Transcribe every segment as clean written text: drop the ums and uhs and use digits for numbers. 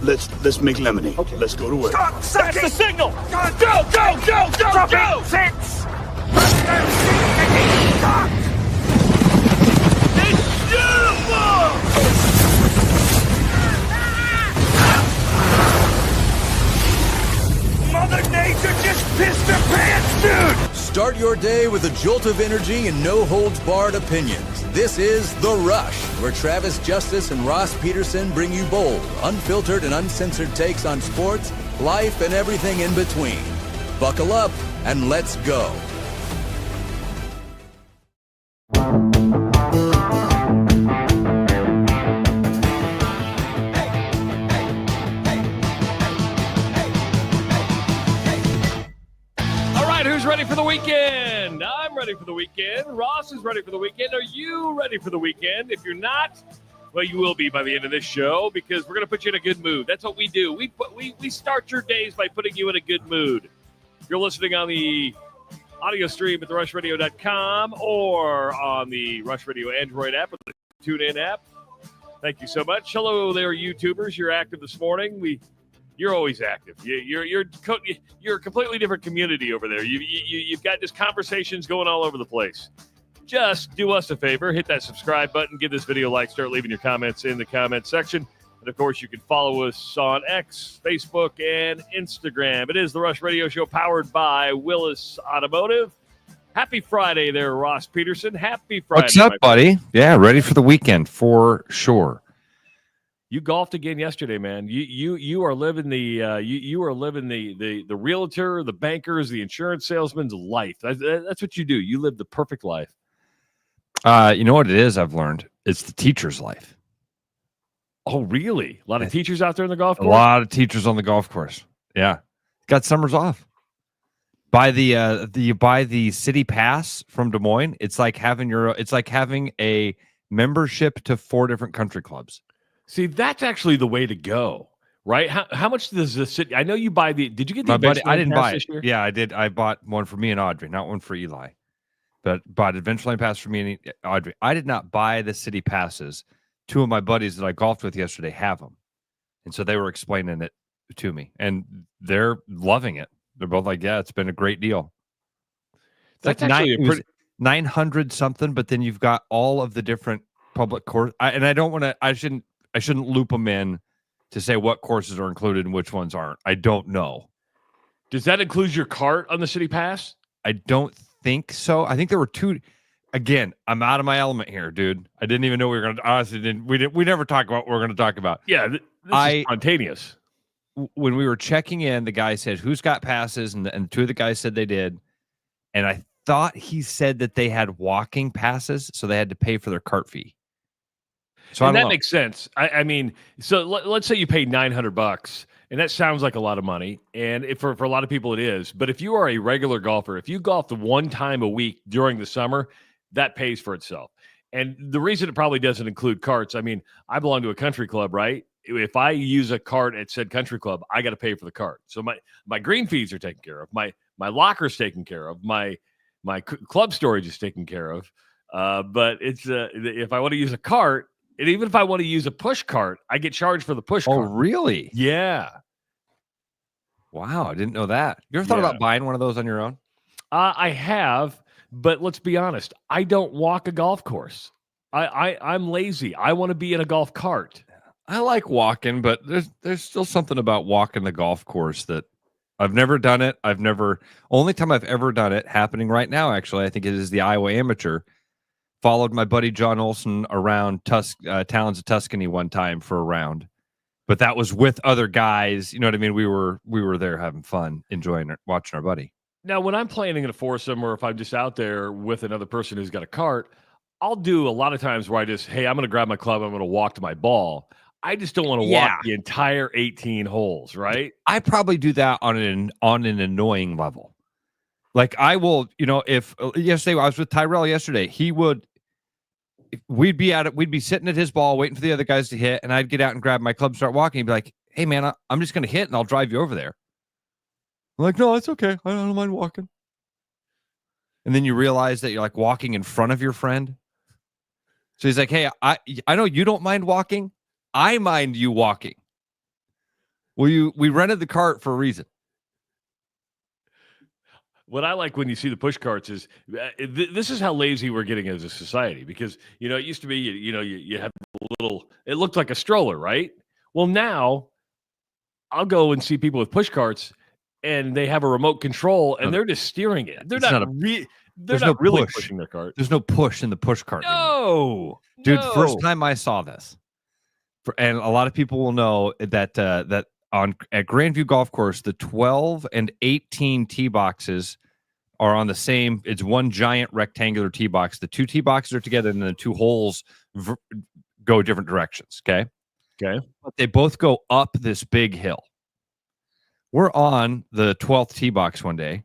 let's make lemonade. Okay. Let's go to work. That's the signal. Go. 6. It's beautiful. Mother Nature just pissed her pants, dude! Start your day with a jolt of energy and no-holds-barred opinions. This is The Rush, where Travis Justice and Ross Peterson bring you bold, unfiltered, and uncensored takes on sports, life, and everything in between. Buckle up and let's go. Ready for the weekend. I'm ready for the weekend. Ross is ready for the weekend. Are you ready for the weekend? If you're not, well, you will be by the end of this show because we're going to put you in a good mood. That's what we do. We start your days by putting you in a good mood. You're listening on the audio stream at therushradio.com or on the Rush Radio Android app or the TuneIn app. Thank you so much. Hello there, YouTubers. You're active this morning. You're always active. You're a completely different community over there. You've got just conversations going all over the place. Just do us a favor, hit that subscribe button, give this video a like, start leaving your comments in the comment section. And, of course, you can follow us on X, Facebook, and Instagram. It is the Rush Radio Show powered by Willis Automotive. Happy Friday there, Ross Peterson. Happy Friday. What's up, buddy? Yeah, ready for the weekend for sure. You golfed again yesterday, man. You are living the realtor, the bankers, the insurance salesman's life. That's what you do. You live the perfect life. You know what it is? I've learned it's the teacher's life. Oh, really? A lot of teachers out there in the golf course. A lot of teachers on the golf course. Yeah, got summers off. Buy the city pass from Des Moines. It's like having a membership to 4 different country clubs. See, that's actually the way to go, right? How much does the city? I know you buy the. Did you get the? My buddy, I didn't buy it. This year? Yeah, I did. I bought one for me and Audrey, not one for Eli, but bought Adventure Lane pass for me and Audrey. I did not buy the city passes. 2 of my buddies that I golfed with yesterday have them, and so they were explaining it to me, and they're loving it. They're both like, "Yeah, it's been a great deal." It's that's like 900 something, but then you've got all of the different public course, and I don't want to. I shouldn't loop them in to say what courses are included and which ones aren't. I don't know. Does that include your cart on the city pass? I don't think so. I think there were 2. Again, I'm out of my element here, dude. I didn't even know we were going to. Honestly, we never talk about what we're going to talk about. Yeah, this is spontaneous. When we were checking in, the guy said, "Who's got passes?" And 2 of the guys said they did. And I thought he said that they had walking passes, so they had to pay for their cart fee. So and that makes sense. I mean, so let's say you pay $900, and that sounds like a lot of money, and for a lot of people it is. But if you are a regular golfer, if you golf the 1 time a week during the summer, that pays for itself. And the reason it probably doesn't include carts, I mean, I belong to a country club, right? If I use a cart at said country club, I got to pay for the cart. So my green fees are taken care of, my locker's taken care of, my club storage is taken care of. But it's if I want to use a cart. And even if I want to use a push cart, I get charged for the push cart. Oh, really? Yeah. Wow, I didn't know that. You ever thought about buying one of those on your own? I have, but let's be honest. I don't walk a golf course. I'm lazy. I want to be in a golf cart. I like walking, but there's still something about walking the golf course that I've never done it. Only time I've ever done it, happening right now, actually, I think it is the Iowa Amateur. Followed my buddy John Olson around Towns of Tuscany one time for a round, but that was with other guys. You know what I mean? We were there having fun, enjoying it, watching our buddy. Now, when I'm planning in a foursome, or if I'm just out there with another person who's got a cart, I'll do a lot of times where I'm going to grab my club, I'm going to walk to my ball. I just don't want to walk the entire 18 holes, right? I probably do that on an annoying level. Like I will, if yesterday I was with Tyrell yesterday, we'd be sitting at his ball waiting for the other guys to hit, and I'd get out and grab my club, start walking. He'd be like, "Hey man, I'm just going to hit and I'll drive you over there." I'm like, "No, it's okay. I don't mind walking." And then you realize that you're like walking in front of your friend. So he's like, "Hey, I know you don't mind walking. I mind you walking." We rented the cart for a reason. What I like when you see the push carts is this is how lazy we're getting as a society, because, it used to be, you had a little, it looked like a stroller, right? Well, now I'll go and see people with push carts and they have a remote control and they're just steering it. They're not really push. pushing their cart. There's no push in the push cart anymore. Dude, No. first time I saw this, and a lot of people will know that at Grandview Golf Course, the 12 and 18 tee boxes are on the same. It's one giant rectangular tee box. The two tee boxes are together, and the two holes go different directions. Okay. But they both go up this big hill. We're on the 12th tee box one day,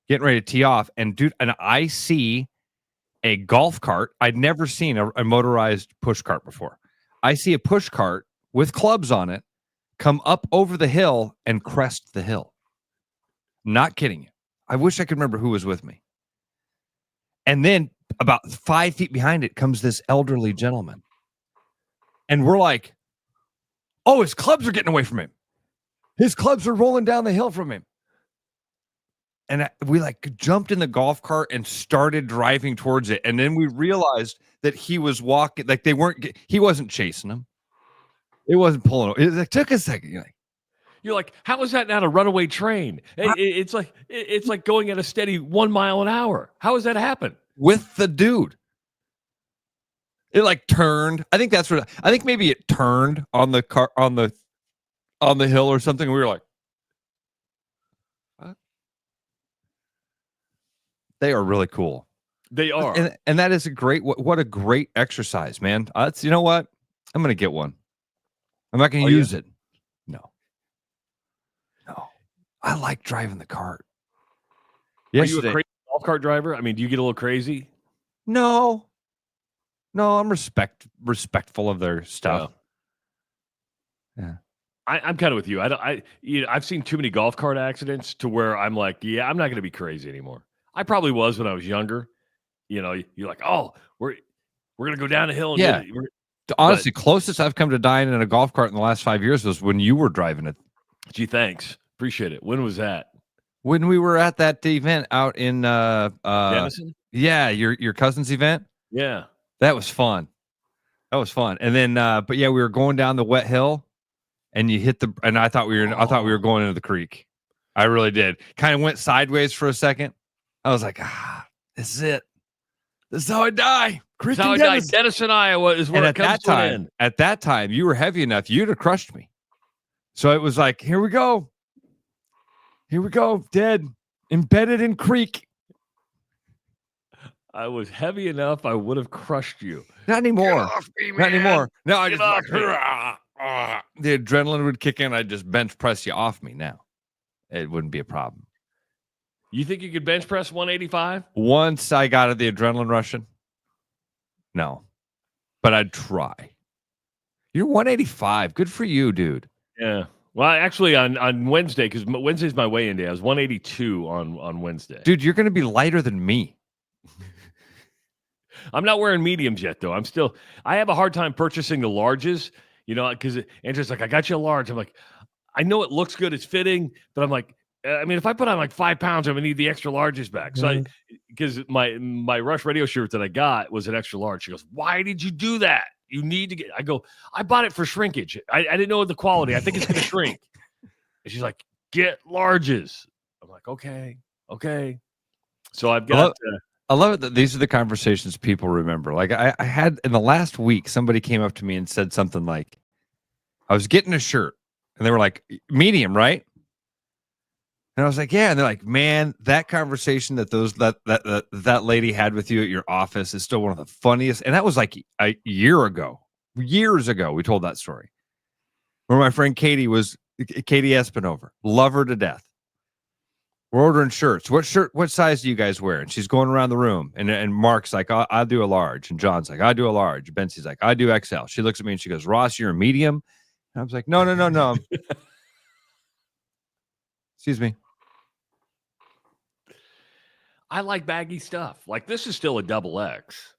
getting ready to tee off, and I see a golf cart. I'd never seen a motorized push cart before. I see a push cart with clubs on it come up over the hill and crest the hill. Not kidding you. I wish I could remember who was with me. And then about 5 feet behind it comes this elderly gentleman. And we're like, oh, his clubs are getting away from him. His clubs are rolling down the hill from him. And we jumped in the golf cart and started driving towards it. And then we realized that he was walking, he wasn't chasing him. It wasn't pulling. It took a second. You're like, how is that not a runaway train? It's like going at a steady 1 mile an hour. How does that happen? With the dude. It turned. I think maybe it turned on the car on the hill or something. We were like, what? They are really cool. They are. And that is what a great exercise, man. You know what? I'm going to get one. I'm not going to use it. No. I like driving the cart. Are you a crazy golf cart driver? I mean, do you get a little crazy? No, I'm respectful of their stuff. Yeah. I'm kind of with you. I've seen too many golf cart accidents to where I'm like, yeah, I'm not going to be crazy anymore. I probably was when I was younger. You're like, oh, we're going to go down a hill. And honestly, closest I've come to dying in a golf cart in the last 5 years was when you were driving it. Gee, thanks. Appreciate it. When was that? When we were at that event out in Denison? Yeah, your cousin's event. Yeah. That was fun. And then but yeah, we were going down the wet hill and you hit and I thought we were going into the creek. I really did. Kind of went sideways for a second. I was like, this is it. This is how I die. This is how I die. Denison, Iowa is where it comes to an end. At that time, you were heavy enough, you'd have crushed me. So it was like, here we go. Dead, embedded in creek. I was heavy enough, I would have crushed you. Not anymore. Get off me, man. Not anymore. No, I Get just off the adrenaline would kick in. I'd just bench press you off me now. It wouldn't be a problem. You think you could bench press 185? Once I got the adrenaline rushing. No. But I'd try. You're 185. Good for you, dude. Yeah. Well, actually, on Wednesday, because Wednesday's my weigh-in day, I was 182 on Wednesday. Dude, you're going to be lighter than me. I'm not wearing mediums yet, though. I have a hard time purchasing the larges, because Andrew's like, I got you a large. I'm like, I know it looks good, it's fitting, but I'm like, if I put on 5 pounds, I'm going to need the extra larges back. So, because my Rush Radio shirt that I got was an extra large. She goes, why did you do that? You need to get. I go, I bought it for shrinkage. I didn't know the quality. I think it's going to shrink. And she's like, get larges. I'm like, okay. So I've got. I love it that these are the conversations people remember. Like I had in the last week, somebody came up to me and said something like, I was getting a shirt and they were like, medium, right? And I was like, yeah. And they're like, man, that conversation that lady had with you at your office is still one of the funniest. And that was like a years ago, we told that story. Where my friend Katie Espinover, love her to death. We're ordering shirts. What size do you guys wear? And she's going around the room. And Mark's like, I'll do a large. And John's like, I do a large. Bensie's like, I do XL. She looks at me and she goes, Ross, you're a medium? And I was like, no. Excuse me. I like baggy stuff. Like, this is still a double X.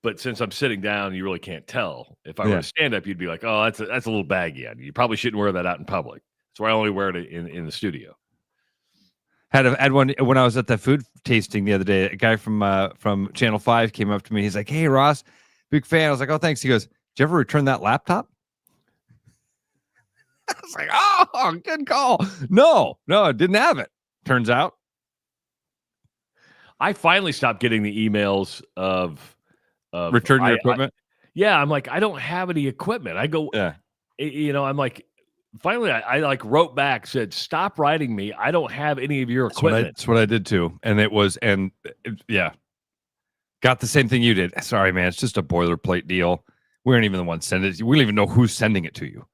But since I'm sitting down, you really can't tell. If I were to stand up, you'd be like, "Oh, that's a little baggy on you. You probably shouldn't wear that out in public." So I only wear it in the studio. Had one when I was at the food tasting the other day. A guy from Channel 5 came up to me. He's like, "Hey, Ross, big fan." I was like, "Oh, thanks." He goes, "Did you ever return that laptop?" I was like, "Oh, good call." No, I didn't have it. Turns out, I finally stopped getting the emails of return your equipment. I'm like, I don't have any equipment. I go, I'm like, finally, I like wrote back, said, "Stop writing me. I don't have any of your equipment." That's what I did too. And got the same thing you did. Sorry, man. It's just a boilerplate deal. We aren't even the ones sending it. We don't even know who's sending it to you.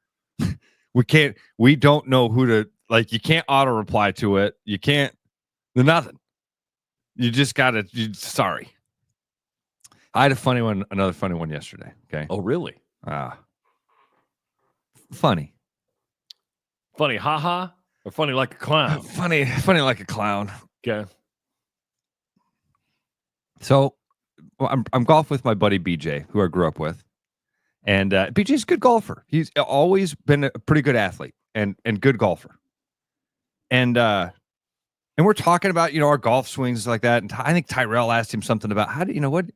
We don't know who to, like, you can't auto reply to it. You can't, nothing. You just got to, sorry. I had another funny one yesterday. Okay. Oh, really? Funny. Funny, haha, or funny like a clown? Funny like a clown. Okay. So I'm golf with my buddy BJ, who I grew up with. And BJ's a good golfer. He's always been a pretty good athlete and good golfer. And we're talking about, our golf swings like that. And I think Tyrell asked him something about what?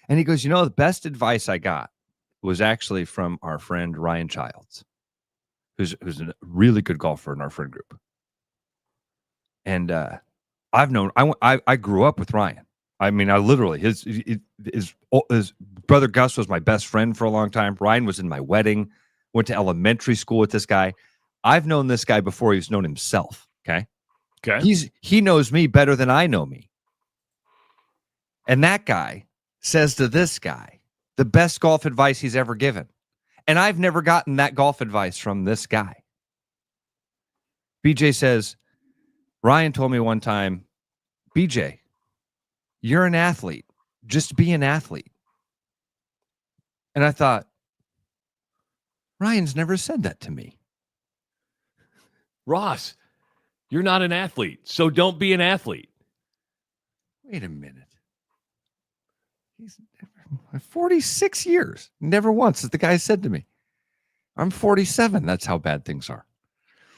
And he goes, the best advice I got was actually from our friend Ryan Childs, who's a really good golfer in our friend group. And I grew up with Ryan. I mean, I literally, his brother Gus was my best friend for a long time. Ryan was in my wedding, went to elementary school with this guy. I've known this guy before he's known himself. Okay. He knows me better than I know me. And that guy says to this guy, the best golf advice he's ever given. And I've never gotten that golf advice from this guy. BJ says, Ryan told me one time, BJ, you're an athlete. Just be an athlete. And I thought, Ryan's never said that to me. Ross, you're not an athlete, so don't be an athlete. Wait a minute. He's 46 years. Never once has the guy said to me, I'm 47. That's how bad things are.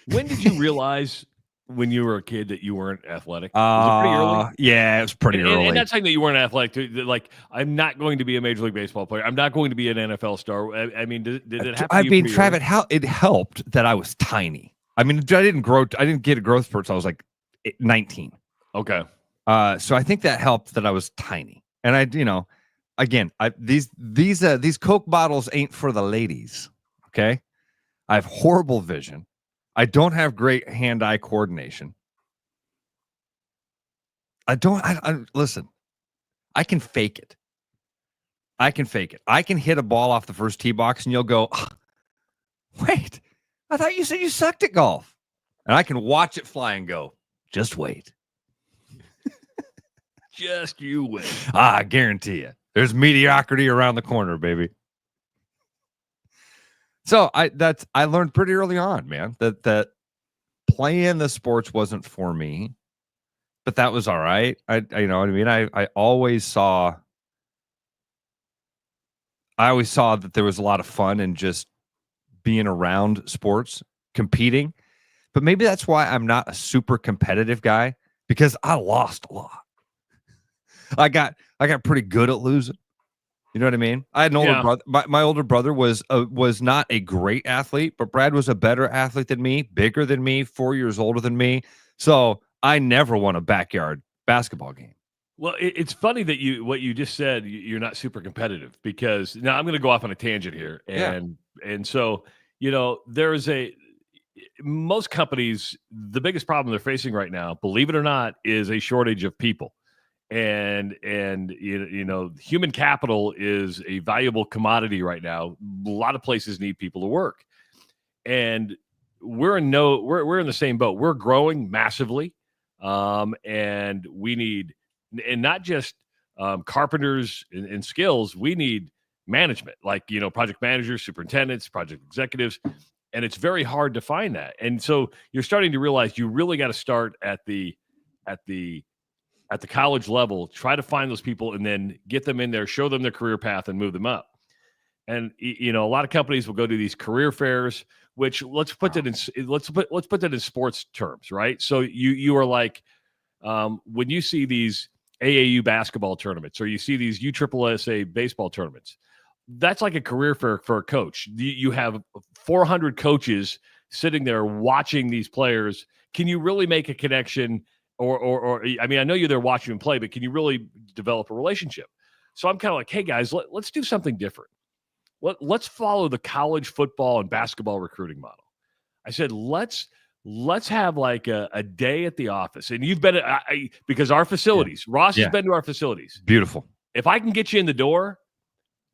When did you realize when you were a kid that you weren't athletic? Was it pretty early? Yeah, it was pretty early. And not saying that you weren't athletic. Like, I'm not going to be a Major League Baseball player. I'm not going to be an NFL star. I mean, did it happen? Travis, it helped that I was tiny. I mean, I didn't get a growth spurt until I was like 19. Okay. So I think that helped that I was tiny. And these Coke bottles ain't for the ladies. Okay. I have horrible vision. I don't have great hand-eye coordination. Listen, I can fake it. I can hit a ball off the first tee box and you'll go, oh, wait, I thought you said you sucked at golf. And I can watch it fly and go, just wait. Just you wait. I guarantee you. There's mediocrity around the corner, baby. So I learned pretty early on, man, that playing the sports wasn't for me, but that was all right. You know what I mean? I always saw that there was a lot of fun in just being around sports, competing. But maybe that's why I'm not a super competitive guy, because I lost a lot. I got pretty good at losing. You know what I mean? I had an older brother. My older brother was not a great athlete, but Brad was a better athlete than me, bigger than me, 4 years older than me. So I never won a backyard basketball game. Well, it's funny that what you just said, you're not super competitive, because now I'm going to go off on a tangent here. And so, most companies, the biggest problem they're facing right now, believe it or not, is a shortage of people. And human capital is a valuable commodity right now. A lot of places need people to work, and we're in the same boat. We're growing massively, and we need, and not just carpenters and skills. We need management, like project managers, superintendents, project executives, and it's very hard to find that. And so you're starting to realize you really got to start at the at the college level, try to find those people and then get them in there, show them their career path and move them up. And, a lot of companies will go to these career fairs, which let's put that in sports terms, right? So you are like, when you see these AAU basketball tournaments or you see these USSSA baseball tournaments, that's like a career fair for a coach. You have 400 coaches sitting there watching these players. Can you really make a connection? Or I mean, I know you're there watching them play, but can you really develop a relationship? So I'm kind of like, hey guys, let's do something different. Let's follow the college football and basketball recruiting model. I said, let's have like a day at the office. And you've been because our facilities, Ross has been to our facilities. Beautiful. If I can get you in the door,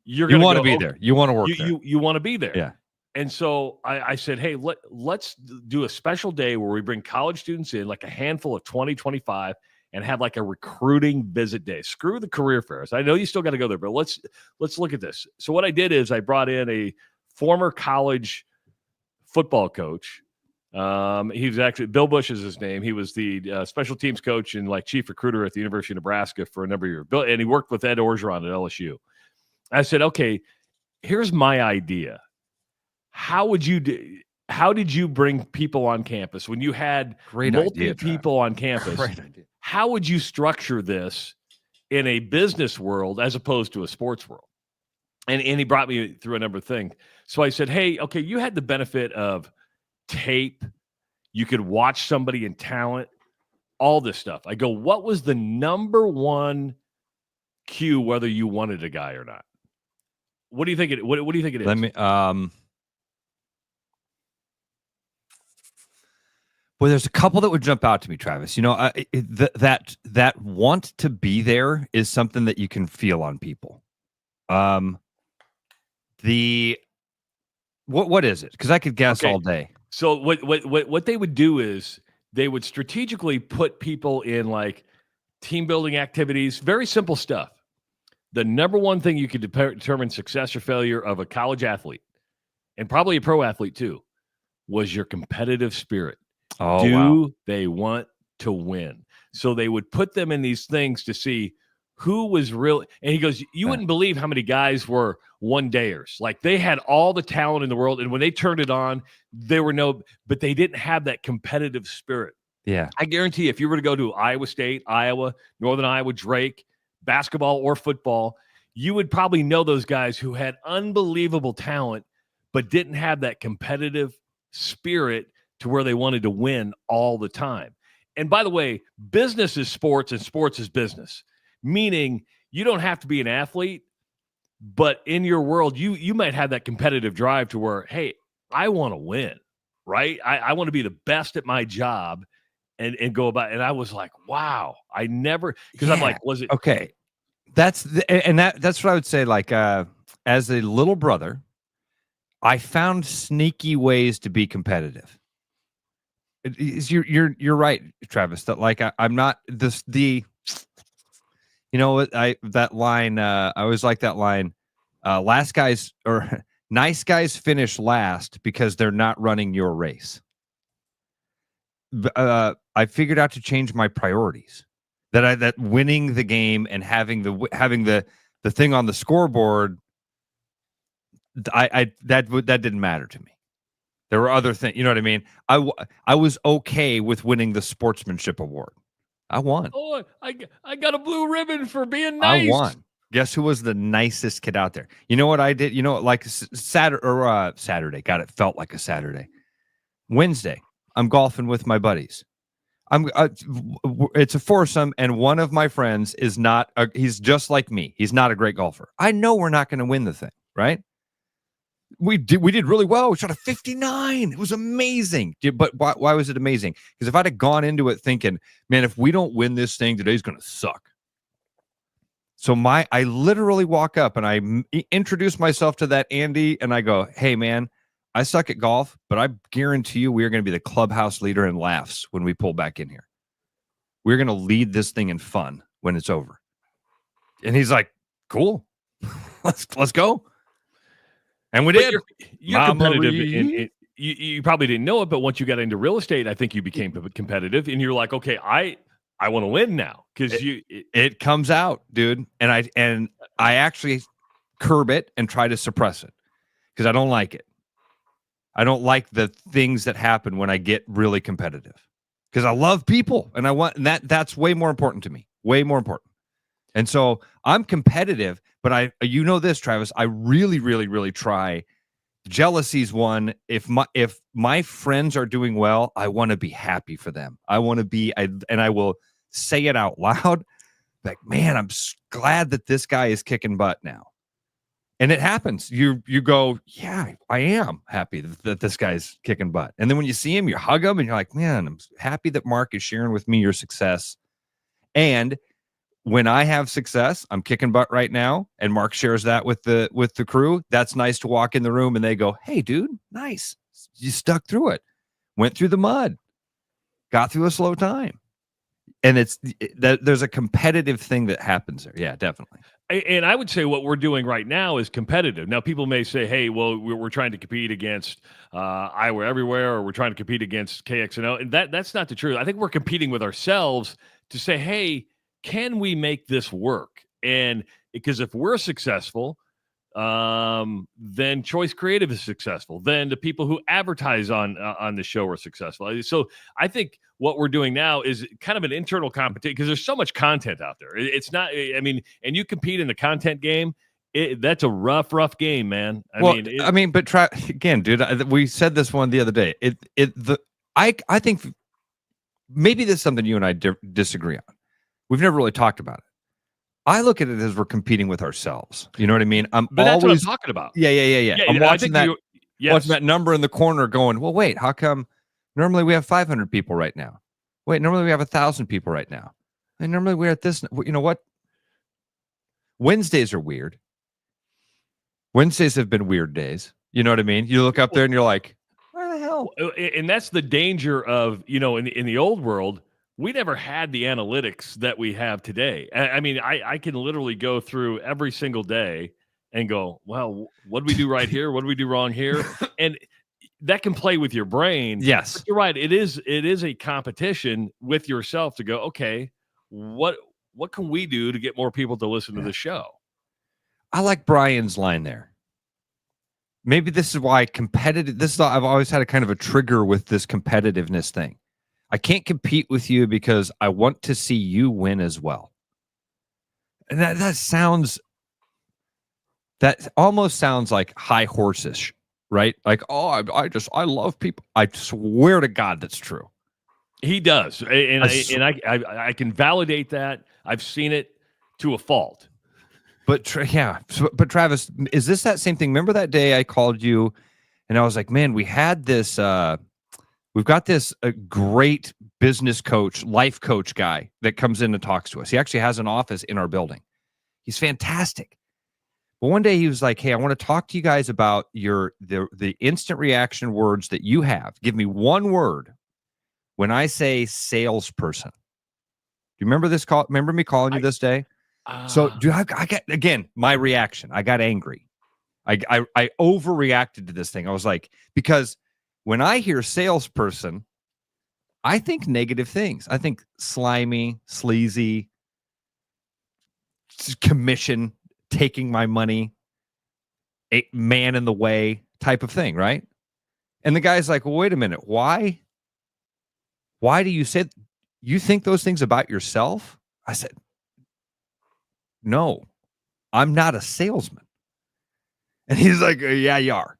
you want to be there. You want to work there. You want to be there. Yeah. And so I said, hey, let's do a special day where we bring college students in, like a handful of 20, 25, and have like a recruiting visit day. Screw the career fairs. I know you still got to go there, but let's look at this. So what I did is I brought in a former college football coach. He was actually, Bill Bush is his name. He was the special teams coach and like chief recruiter at the University of Nebraska for a number of years. And he worked with Ed Orgeron at LSU. I said, okay, here's my idea. How did you bring people on campus when you had people on campus? Great idea. How would you structure this in a business world as opposed to a sports world? And he brought me through a number of things. So I said, hey, okay, you had the benefit of tape. You could watch somebody in talent, all this stuff. I go, what was the number one cue whether you wanted a guy or not? What do you think it? What do you think it is? Let me. Well, there's a couple that would jump out to me, Travis. That want to be there is something that you can feel on people. What is it? Because I could guess all day. So what they would do is they would strategically put people in like team building activities, very simple stuff. The number one thing you could determine success or failure of a college athlete, and probably a pro athlete too, was your competitive spirit. They want to win? So they would put them in these things to see who was really. And he goes, you wouldn't believe how many guys were one-dayers. Like they had all the talent in the world, and when they turned it on, but they didn't have that competitive spirit. Yeah, I guarantee if you were to go to Iowa State, Iowa, Northern Iowa, Drake, basketball or football, you would probably know those guys who had unbelievable talent, but didn't have that competitive spirit to where they wanted to win all the time. And by the way, business is sports and sports is business, meaning you don't have to be an athlete, but in your world, you might have that competitive drive to where, hey, I want to win, right? I want to be the best at my job and go about. And I was like, wow, I never, because I'm like, was it okay? That's what I would say. Like, as a little brother, I found sneaky ways to be competitive. You're right, Travis. That like I'm not that line. I always like that line. Last guys or nice guys finish last because they're not running your race. I figured out to change my priorities. That winning the game and having the thing on the scoreboard. That didn't matter to me. There were other things, you know what I mean? I was okay with winning the sportsmanship award. I won. Oh, I got a blue ribbon for being nice. I won. Guess who was the nicest kid out there? You know what I did? You know, like Saturday. God, it felt like a Saturday. Wednesday, I'm golfing with my buddies. It's a foursome, and one of my friends is not. He's just like me. He's not a great golfer. I know we're not going to win the thing, right? We did really well. We shot a 59. It was amazing. But why was it amazing? Because if I'd have gone into it thinking, man, if we don't win this thing, today's going to suck. So I literally walk up and I introduce myself to that Andy, and I go, hey, man, I suck at golf, but I guarantee you we are going to be the clubhouse leader in laughs when we pull back in here. We're going to lead this thing in fun when it's over. And he's like, cool. Let's go. And we did. You're competitive. You probably didn't know it, but once you got into real estate, I think you became competitive. And you're like, okay, I I want to win now because it comes out, dude. And I actually curb it and try to suppress it because I don't like it. I don't like the things that happen when I get really competitive because I love people and that's way more important to me. Way more important. And so I'm competitive, but you know this, Travis, I really, really, really try. Jealousy's one. If my friends are doing well, I want to be happy for them. I want to be, and I will say it out loud. Like, man, I'm glad that this guy is kicking butt now. And it happens. You go, yeah, I am happy that this guy's kicking butt. And then when you see him, you hug him and you're like, man, I'm happy that Mark is sharing with me your success. And when I have success, I'm kicking butt right now, and Mark shares that with the crew. That's nice to walk in the room and they go, hey, dude, nice. You stuck through it. Went through the mud. Got through a slow time. And there's a competitive thing that happens there. Yeah, definitely. And I would say what we're doing right now is competitive. Now, people may say, hey, well, we're trying to compete against Iowa Everywhere, or we're trying to compete against KXNO. And that's not the truth. I think we're competing with ourselves to say, hey, can we make this work? And because if we're successful, then Choice Creative is successful. Then the people who advertise on the show are successful. So I think what we're doing now is kind of an internal competition because there's so much content out there. It's not, I mean, and you compete in the content game. That's a rough game, man. I mean, but again, dude, we said this one the other day. I think maybe this is something you and I disagree on. We've never really talked about it. I look at it as we're competing with ourselves. You know what I mean? But that's what I'm talking about. Yeah. I'm watching that number in the corner going, well, wait, how come normally we have 500 people right now? Wait, normally we have 1,000 people right now. And normally we're at this, you know what? Wednesdays are weird. Wednesdays have been weird days. You know what I mean? You look up there and you're like, where the hell? And that's the danger of, in the old world, we never had the analytics that we have today. I mean, I can literally go through every single day and go, well, what do we do right here? What do we do wrong here? And that can play with your brain. Yes. But you're right. It is a competition with yourself to go, okay, what can we do to get more people to listen to the show? I like Brian's line there. Maybe this is why I've always had a kind of a trigger with this competitiveness thing. I can't compete with you because I want to see you win as well. And that almost sounds like high horse-ish, right? Like, oh, I love people. I swear to God that's true. He does. And I can validate that. I've seen it to a fault. But Travis, is this that same thing? Remember that day I called you and I was like, man, we had this we've got this great business coach, life coach guy that comes in and talks to us. He actually has an office in our building. He's fantastic. But one day he was like, hey, I want to talk to you guys about the instant reaction words that you have. Give me one word when I say salesperson. Do you remember this call? Remember me calling you this day? So I got, again, my reaction. I got angry. I overreacted to this thing. I was like, because when I hear salesperson, I think negative things. I think slimy, sleazy, commission, taking my money, a man in the way type of thing, right? And the guy's like, well, wait a minute. Why do you say you think those things about yourself? I said, no, I'm not a salesman. And he's like, yeah, you are.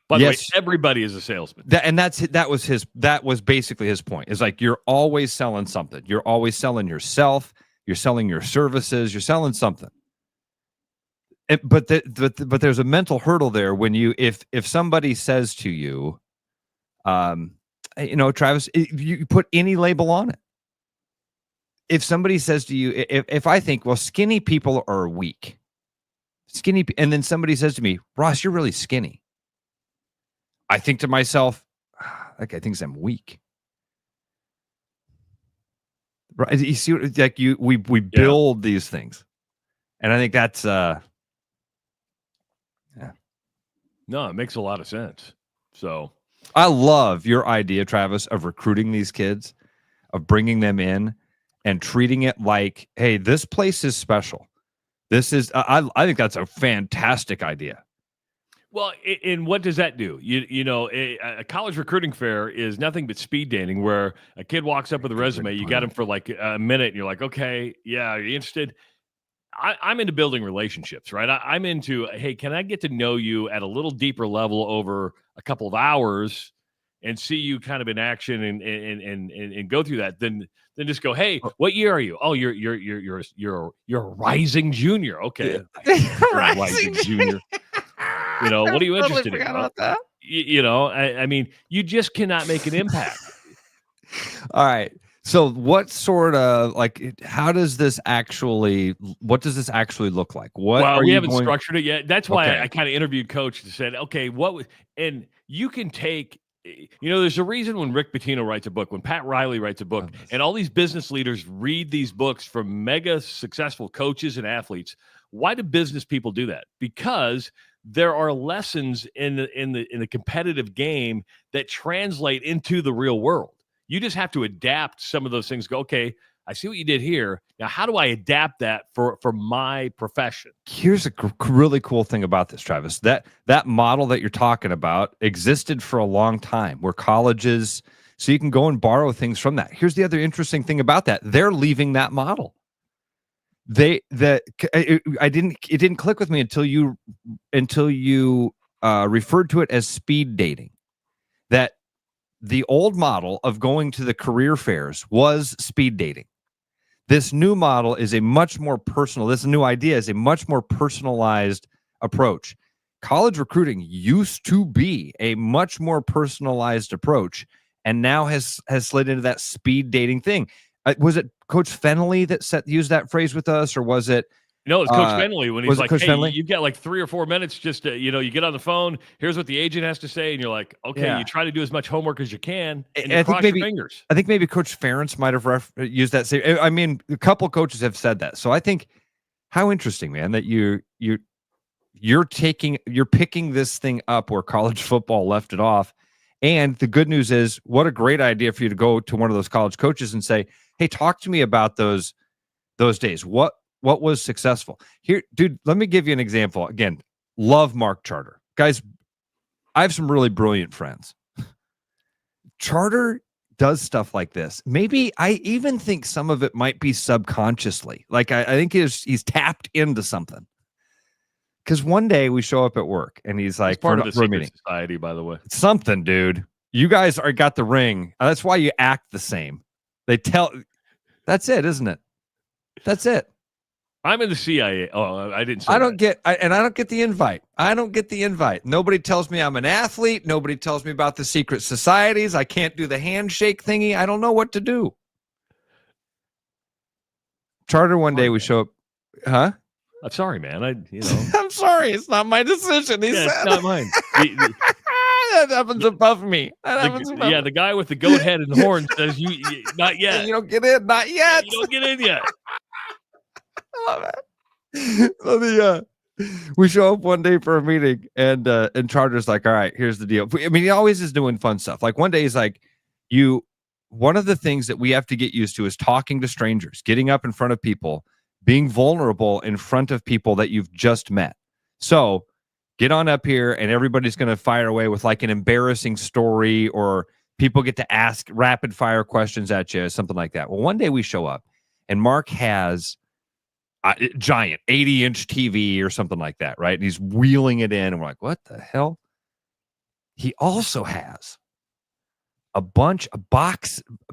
By the way, everybody is a salesman. That was basically his point. It's like you're always selling something. You're always selling yourself. You're selling your services. You're selling something. But there's a mental hurdle there when if somebody says to you, Travis, you put any label on it. If somebody says to you, if I think, well, skinny people are weak, and then somebody says to me, Ross, you're really skinny. I think to myself, that guy thinks I'm weak. Right? You see, like we build these things, and I think that's No, it makes a lot of sense. So I love your idea, Travis, of recruiting these kids. of bringing them in and treating it like, hey, this place is special. This is, I think that's a fantastic idea. Well, and what does that do? A college recruiting fair is nothing but speed dating, where a kid walks up with a resume, you got him for like a minute, and you're like, okay, yeah, are you interested? I'm into building relationships, right? I'm into, hey, can I get to know you at a little deeper level over a couple of hours and see you kind of in action and go through that? Then just go, hey, what year are you? Oh, you're a rising junior. Okay, rising junior. What are you interested in? About that. I mean, you just cannot make an impact. All right. So what sort of what does this actually look like? We haven't structured it yet. That's why I kind of interviewed Coach and said, okay, and you can take, there's a reason when Rick Pitino writes a book, when Pat Riley writes a book, and all these business leaders read these books from mega successful coaches and athletes. Why do business people do that? Because there are lessons in the competitive game that translate into the real world. You just have to adapt some of those things. Go, okay, I see what you did here. Now, how do I adapt that for my profession? Here's a really cool thing about this, Travis. That model that you're talking about existed for a long time, where colleges, so you can go and borrow things from that. Here's the other interesting thing about that. They're leaving that model. It didn't click with me until you referred to it as speed dating. That the old model of going to the career fairs was speed dating. This new model is a much more personal. This new idea is a much more personalized approach. College recruiting used to be a much more personalized approach, and now has slid into that speed dating thing. Was it Coach Fennelly that used that phrase with us, or was it? No, it's Coach Fennelly when he's like, hey, Fennelly? You've got like 3 or 4 minutes just to, you get on the phone. Here's what the agent has to say. And you're like, okay, You try to do as much homework as you can. And you cross your fingers. I think maybe Coach Ferentz might have used that same. I mean, a couple coaches have said that. So I think how interesting, man, that you're picking this thing up where college football left it off. And the good news is, what a great idea for you to go to one of those college coaches and say, hey, talk to me about those days. What was successful here, dude? Let me give you an example. Again, love Mark Charter. Guys, I have some really brilliant friends. Charter does stuff like this. Maybe I even think some of it might be subconsciously. Like I think he's tapped into something. Because one day we show up at work and he's like, it's part of the secret society, by the way. Something, dude. You guys got the ring. That's why you act the same. That's it, isn't it? That's it. I'm in the CIA. Oh, I didn't say I don't get the invite. I don't get the invite. Nobody tells me I'm an athlete. Nobody tells me about the secret societies. I can't do the handshake thingy. I don't know what to do. Charter, one day we show up. Huh? I'm sorry, man. I'm sorry. It's not my decision. It's not mine. That happens above me. The guy with the goat head and horn says, "You not yet. You don't get in. Not yet. Yeah, you don't get in yet." I love it. So we show up one day for a meeting, and Charter's like, all right, here's the deal. I mean, he always is doing fun stuff. Like one day he's like, one of the things that we have to get used to is talking to strangers, getting up in front of people, being vulnerable in front of people that you've just met. So get on up here, and everybody's going to fire away with like an embarrassing story, or people get to ask rapid fire questions at you, something like that. Well, one day we show up, and Mark has giant 80-inch TV or something like that, right? And he's wheeling it in, and we're like, what the hell? He also has a bunch of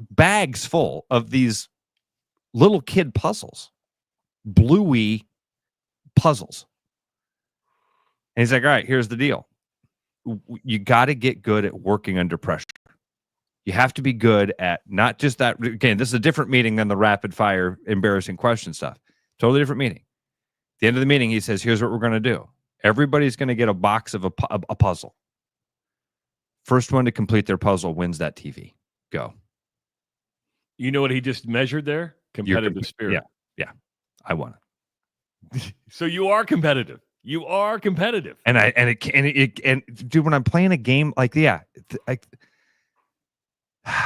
bags full of these little kid puzzles, bluey puzzles. And he's like, all right, here's the deal. You got to get good at working under pressure. You have to be good at not just that. Again, this is a different meeting than the rapid fire embarrassing question stuff. Totally different meeting. At the end of the meeting, he says, here's what we're going to do. Everybody's going to get a box of a puzzle. First one to complete their puzzle wins that TV. Go. You know what he just measured there? Competitive spirit. Yeah. I won it. So you are competitive. You are competitive. And dude, when I'm playing a game, like,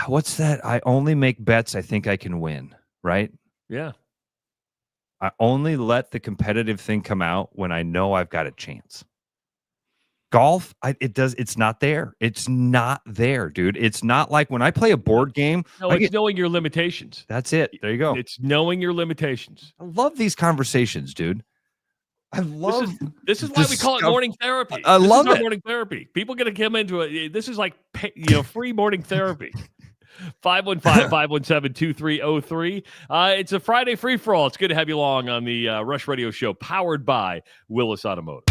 What's that? I only make bets I think I can win, right? Yeah. I only let the competitive thing come out when I know I've got a chance. Golf, it's not there. It's not there, dude. It's not like when I play a board game. No, it's knowing your limitations. That's it. There you go. It's knowing your limitations. I love these conversations, dude. I love this is why we call it morning therapy. I love it. Morning therapy. People going to come into it. This is like free morning therapy. 515-517-2303. It's a Friday free for all. It's good to have you along on the Rush Radio Show, powered by Willis Automotive.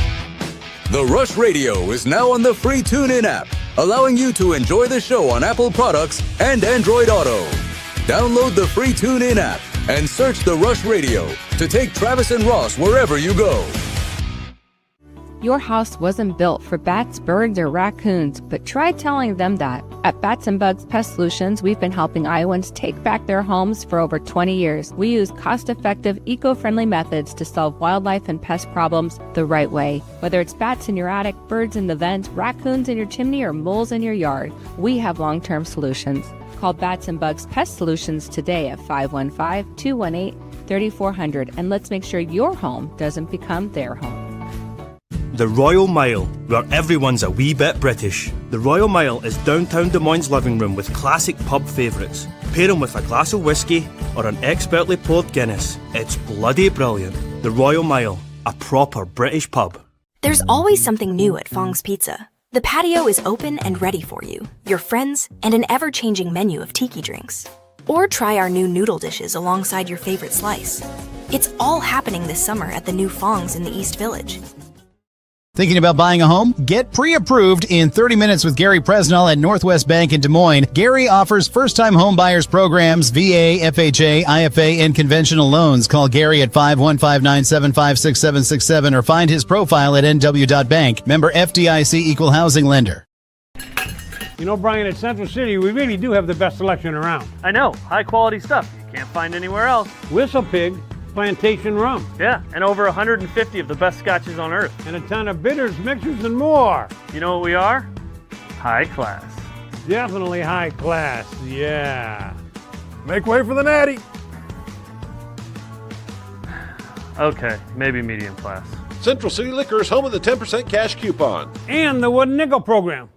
The Rush Radio is now on the free TuneIn app, allowing you to enjoy the show on Apple products and Android Auto. Download the free TuneIn app and search The Rush Radio to take Travis and Ross wherever you go. Your house wasn't built for bats, birds, or raccoons, but try telling them that. At Bats and Bugs Pest Solutions, we've been helping Iowans take back their homes for over 20 years. We use cost-effective, eco-friendly methods to solve wildlife and pest problems the right way. Whether it's bats in your attic, birds in the vent, raccoons in your chimney, or moles in your yard, we have long-term solutions. Call Bats and Bugs Pest Solutions today at 515-218-3400, and let's make sure your home doesn't become their home. The Royal Mile, where everyone's a wee bit British. The Royal Mile is downtown Des Moines' living room with classic pub favourites. Pair them with a glass of whiskey or an expertly poured Guinness. It's bloody brilliant. The Royal Mile, a proper British pub. There's always something new at Fong's Pizza. The patio is open and ready for you, your friends, and an ever-changing menu of tiki drinks. Or try our new noodle dishes alongside your favorite slice. It's all happening this summer at the new Fong's in the East Village. Thinking about buying a home? Get pre-approved in 30 minutes with Gary Presnell at Northwest Bank in Des Moines. Gary offers first-time home buyers programs, VA, FHA, IFA, and conventional loans. Call Gary at 515-975-6767 or find his profile at nw.bank. Member FDIC Equal Housing Lender. You know, Brian, at Central City, we really do have the best selection around. I know. High-quality stuff you can't find anywhere else. Whistle Pig Plantation Rum. Yeah, and over 150 of the best scotches on earth. And a ton of bitters, mixers, and more. You know what we are? High class. Definitely high class, yeah. Make way for the natty. Okay, maybe medium class. Central City Liquor is home of the 10% cash coupon. And the wooden nickel program.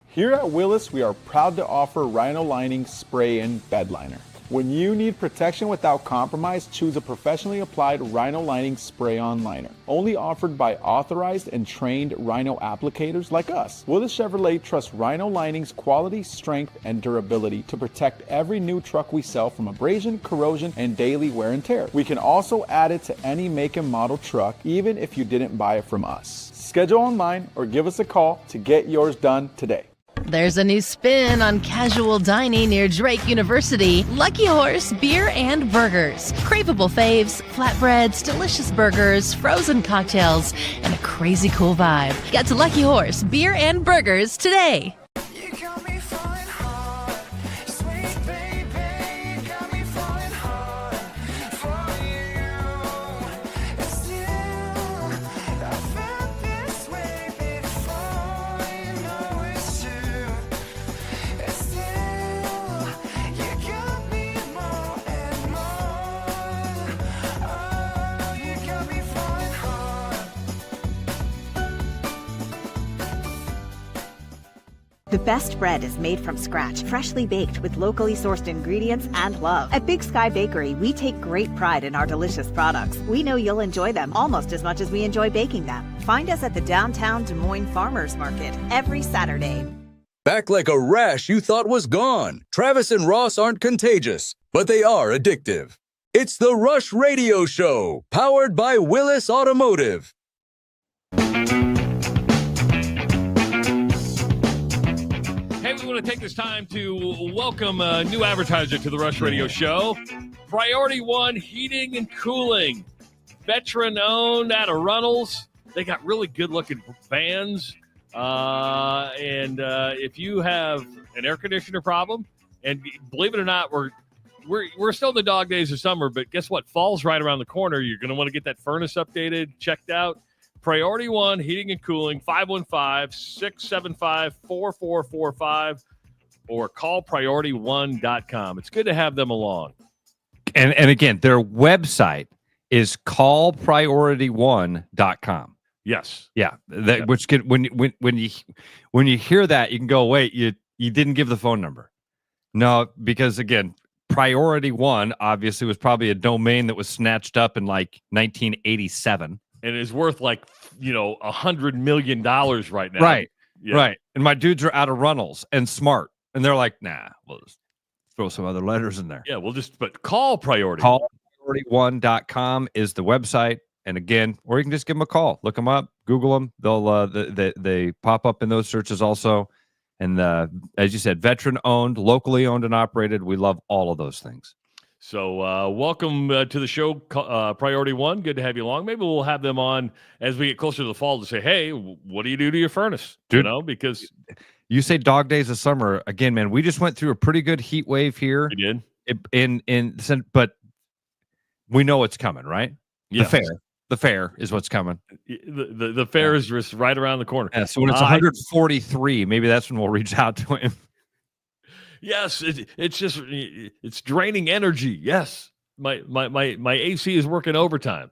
Here at Willis, we are proud to offer Rhino Lining Spray and Bed Liner. When you need protection without compromise, choose a professionally applied Rhino Lining Spray-On Liner. Only offered by authorized and trained Rhino applicators like us. Willis Chevrolet trusts Rhino Lining's quality, strength, and durability to protect every new truck we sell from abrasion, corrosion, and daily wear and tear. We can also add it to any make and model truck, even if you didn't buy it from us. Schedule online or give us a call to get yours done today. There's a new spin on casual dining near Drake University. Lucky Horse Beer and Burgers. Craveable faves, flatbreads, delicious burgers, frozen cocktails, and a crazy cool vibe. Get to Lucky Horse Beer and Burgers today. The best bread is made from scratch, freshly baked with locally sourced ingredients and love. At Big Sky Bakery, we take great pride in our delicious products. We know you'll enjoy them almost as much as we enjoy baking them. Find us at the downtown Des Moines Farmers Market every Saturday. Back like a rash you thought was gone. Travis and Ross aren't contagious, but they are addictive. It's the Rush Radio Show, powered by Willis Automotive. Hey, we want to take this time to welcome a new advertiser to the Rush Radio Show. Priority One Heating and Cooling. Veteran-owned out of Runnels. They got really good-looking vans. And if you have an air conditioner problem, and believe it or not, we're still in the dog days of summer, but guess what? Fall's right around the corner. You're going to want to get that furnace updated, checked out. Priority One Heating and Cooling, 515-675-4445. or callpriority1.com. It's good to have them along. And again, their website is callpriority1.com. Yes. Yeah. Which can, when you hear that, you can go, wait, you didn't give the phone number. No, because again, Priority One obviously was probably a domain that was snatched up in like 1987. And it is worth like, $100 million right now. Right. Yeah. Right. And my dudes are out of Runnels and smart. And they're like, nah, we'll just throw some other letters in there. Yeah, but call Priority. Callpriority1.com is the website. And again, or you can just give them a call. Look them up, Google them. They'll they pop up in those searches also. And as you said, veteran owned, locally owned and operated. We love all of those things. So welcome to the show, Priority One. Good to have you along. Maybe we'll have them on as we get closer to the fall to say, hey, what do you do to your furnace? Dude, because you say dog days of summer again, man. We just went through a pretty good heat wave here. We did. But we know it's coming, right? Yes. The fair is what's coming. The fair is just right around the corner. Yeah, so when it's 143, maybe that's when we'll reach out to him. Yes, it's draining energy. Yes, my AC is working overtime.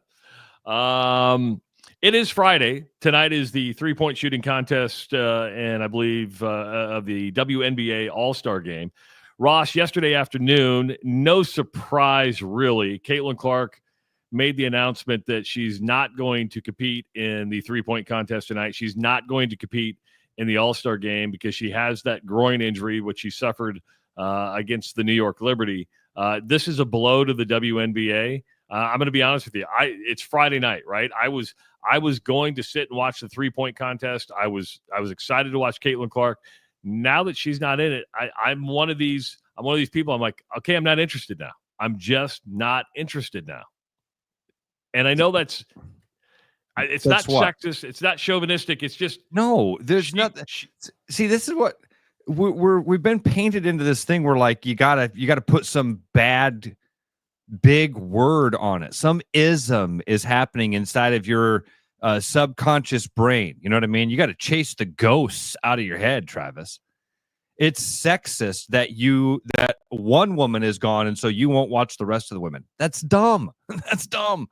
It is Friday. Tonight is the 3-point shooting contest, and I believe of the WNBA All-Star Game. Ross, yesterday afternoon, no surprise really. Caitlyn Clark made the announcement that she's not going to compete in the 3-point contest tonight. She's not going to compete in the All-Star Game because she has that groin injury, which she suffered against the New York Liberty. This is a blow to the WNBA. I'm going to be honest with you. It's Friday night, right? I was going to sit and watch the 3-point contest. I was excited to watch Caitlyn Clark. Now that she's not in it, I'm one of these people. I'm like, okay, I'm not interested now. I'm just not interested now. And I know it's not sexist. It's not chauvinistic. It's just no. There's nothing. See, this is what we've been painted into this thing where like you gotta put some bad big word on it. Some ism is happening inside of your subconscious brain. You know what I mean? You got to chase the ghosts out of your head, Travis. It's sexist that one woman is gone and so you won't watch the rest of the women. That's dumb. That's dumb.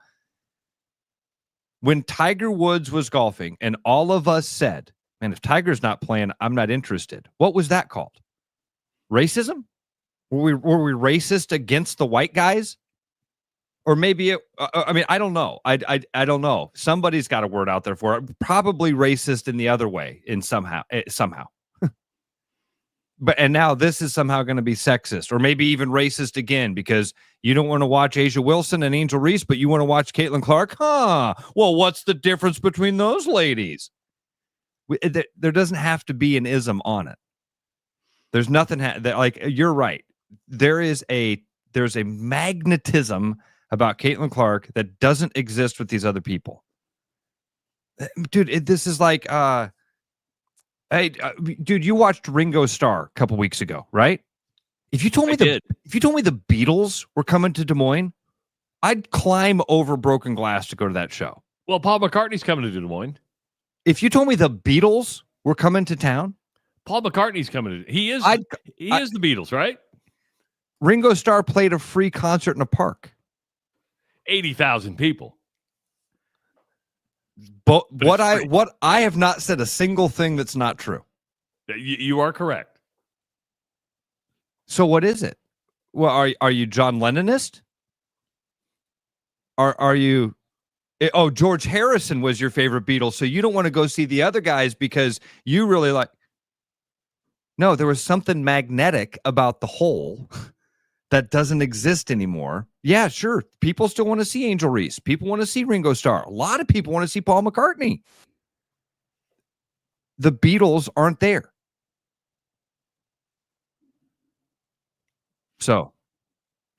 When Tiger Woods was golfing and all of us said, man, if Tiger's not playing, I'm not interested. What was that called? Racism? Were we racist against the white guys? Or maybe I don't know. I don't know. Somebody's got a word out there for it. Probably racist in the other way somehow. And now this is somehow going to be sexist or maybe even racist again because you don't want to watch Asia Wilson and Angel Reese, but you want to watch Caitlyn Clark? Huh? Well, what's the difference between those ladies? There doesn't have to be an ism on it. There's nothing like you're right. There's a magnetism about Caitlyn Clark that doesn't exist with these other people. Dude, this is like hey, dude, you watched Ringo Starr a couple weeks ago, right? If you told me the Beatles were coming to Des Moines, I'd climb over broken glass to go to that show. Well, Paul McCartney's coming to Des Moines. If you told me the Beatles were coming to town, Paul McCartney's coming to. He is the Beatles, right? Ringo Starr played a free concert in a park. 80,000 people. But what I have not said a single thing that's not true. You are correct. So what is it? Well, are you John Lennonist? Are you? Oh, George Harrison was your favorite Beatle, so you don't want to go see the other guys because you really like. No, there was something magnetic about the whole that doesn't exist anymore. Yeah, sure. People still want to see Angel Reese. People want to see Ringo Starr. A lot of people want to see Paul McCartney. The Beatles aren't there. So,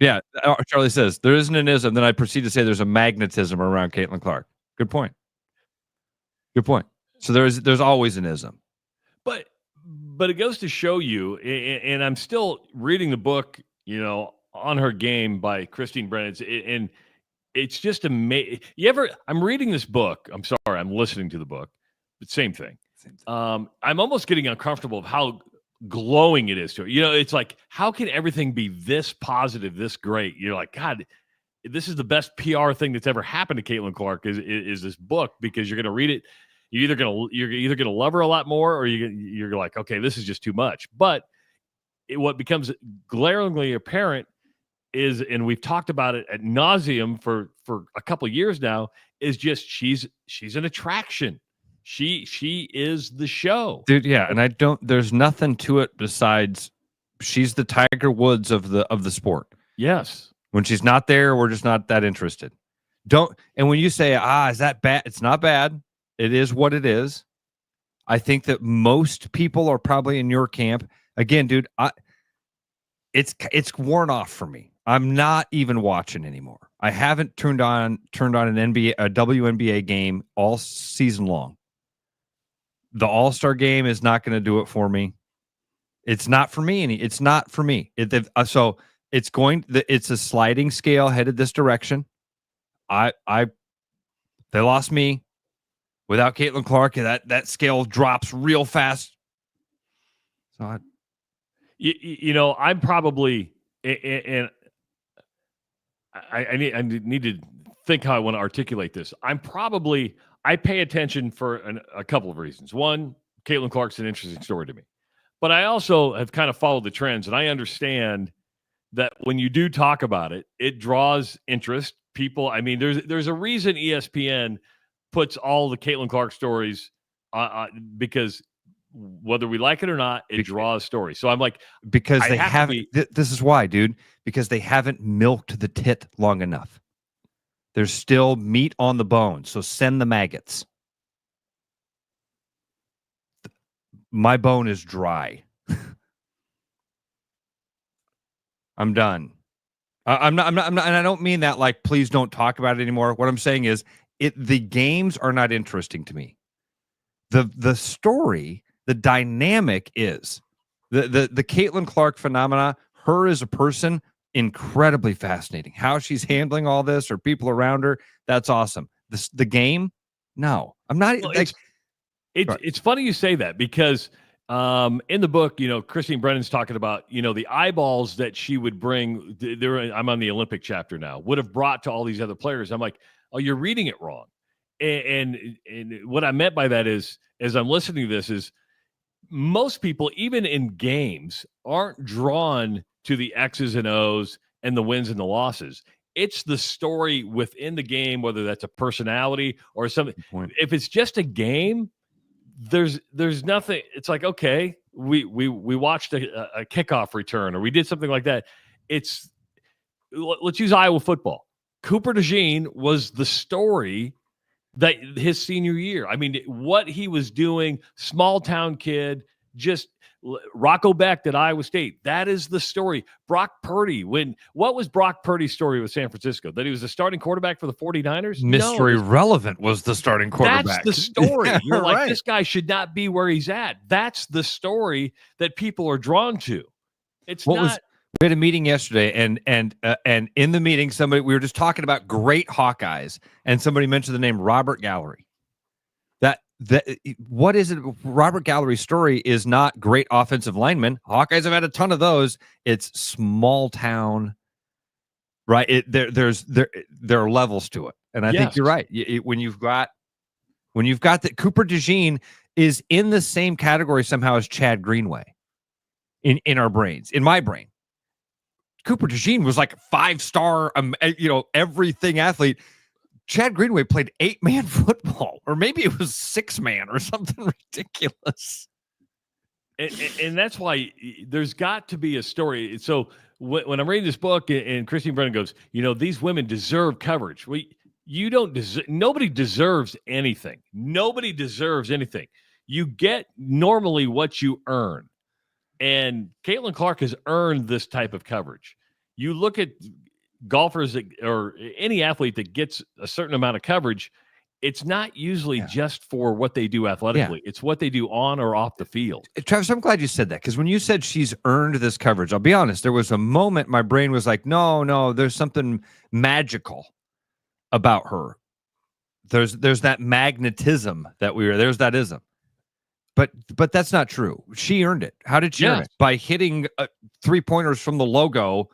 yeah, Charlie says, there isn't an ism. Then I proceed to say there's a magnetism around Caitlyn Clark. Good point. Good point. So there's always an ism. But it goes to show you, and I'm still reading the book, On Her Game by Christine Brennan, and it's just amazing. I'm reading this book. I'm sorry, I'm listening to the book. But same thing. I'm almost getting uncomfortable of how glowing it is to her. You know, it's like, how can everything be this positive, this great? You're like, God, this is the best PR thing that's ever happened to Caitlyn Clark is this book, because you're going to read it. You're either gonna love her a lot more, or you're like, okay, this is just too much. But what becomes glaringly apparent is, and we've talked about it ad nauseum for a couple of years now, is just she's an attraction. She is the show, dude. Yeah, and there's nothing to it besides she's the Tiger Woods of the sport. Yes. When she's not there, we're just not that interested. And when you say, is that bad? It's not bad. It is what it is. I think that most people are probably in your camp. Again, dude, it's worn off for me. I'm not even watching anymore. I haven't turned on a WNBA game all season long. The All-Star Game is not going to do it for me. It's not for me. It's not for me. So it's a sliding scale headed this direction. They lost me. Without Caitlyn Clark, that scale drops real fast. So I'm probably, and I need to think how I want to articulate this. I pay attention for a couple of reasons. One, Caitlyn Clark's an interesting story to me, but I also have kind of followed the trends, and I understand that when you do talk about it, it draws interest. People, I mean, there's a reason ESPN puts all the Caitlyn Clark stories because whether we like it or not, it draws stories. So I'm like, because they haven't. This is why, dude. Because they haven't milked the tit long enough. There's still meat on the bone. So send the maggots. My bone is dry. I'm done. I'm not, and I don't mean that like, please don't talk about it anymore. What I'm saying is, the games are not interesting to me. The story, the dynamic is the Caitlyn Clark phenomena. Her as a person, incredibly fascinating. How she's handling all this, or people around her, that's awesome. The game, no, I'm not. Well, it's funny you say that, because in the book, Christine Brennan's talking about, the eyeballs that she would bring. I'm on the Olympic chapter now. Would have brought to all these other players. I'm like, oh, you're reading it wrong. And what I meant by that is, as I'm listening to this, is most people, even in games, aren't drawn to the X's and O's and the wins and the losses. It's the story within the game, whether that's a personality or something. If it's just a game, there's nothing. It's like, okay, we watched a kickoff return, or we did something like that. Let's use Iowa football. Cooper DeJean was the story that his senior year. I mean, what he was doing, small town kid, just Rocco Becht at Iowa State. That is the story. Brock Purdy. What was Brock Purdy's story with San Francisco? That he was the starting quarterback for the 49ers? Mr. Irrelevant was the starting quarterback. That's the story. You're like, right. This guy should not be where he's at. That's the story that people are drawn to. We had a meeting yesterday, and in the meeting, we were just talking about great Hawkeyes, and somebody mentioned the name Robert Gallery. What is it? Robert Gallery's story is not great offensive lineman. Hawkeyes have had a ton of those. It's small town, right? There are levels to it, and I think you're right. When you've got that, Cooper DeJean is in the same category somehow as Chad Greenway in our brains, in my brain. Cooper DeJean was like a 5-star, everything athlete. Chad Greenway played 8-man football, or maybe it was 6-man or something ridiculous. And that's why there's got to be a story. So when I'm reading this book, and Christine Brennan goes, these women deserve coverage. Nobody deserves anything. Nobody deserves anything. You get normally what you earn. And Caitlyn Clark has earned this type of coverage. You look at golfers or any athlete that gets a certain amount of coverage, it's not usually just for what they do athletically. It's what they do on or off the field. Travis, I'm glad you said that, because when you said she's earned this coverage, I'll be honest, there was a moment my brain was like, no, there's something magical about her. There's that magnetism there's that ism. But that's not true. She earned it. How did she earn it? By hitting 3-pointers from the logo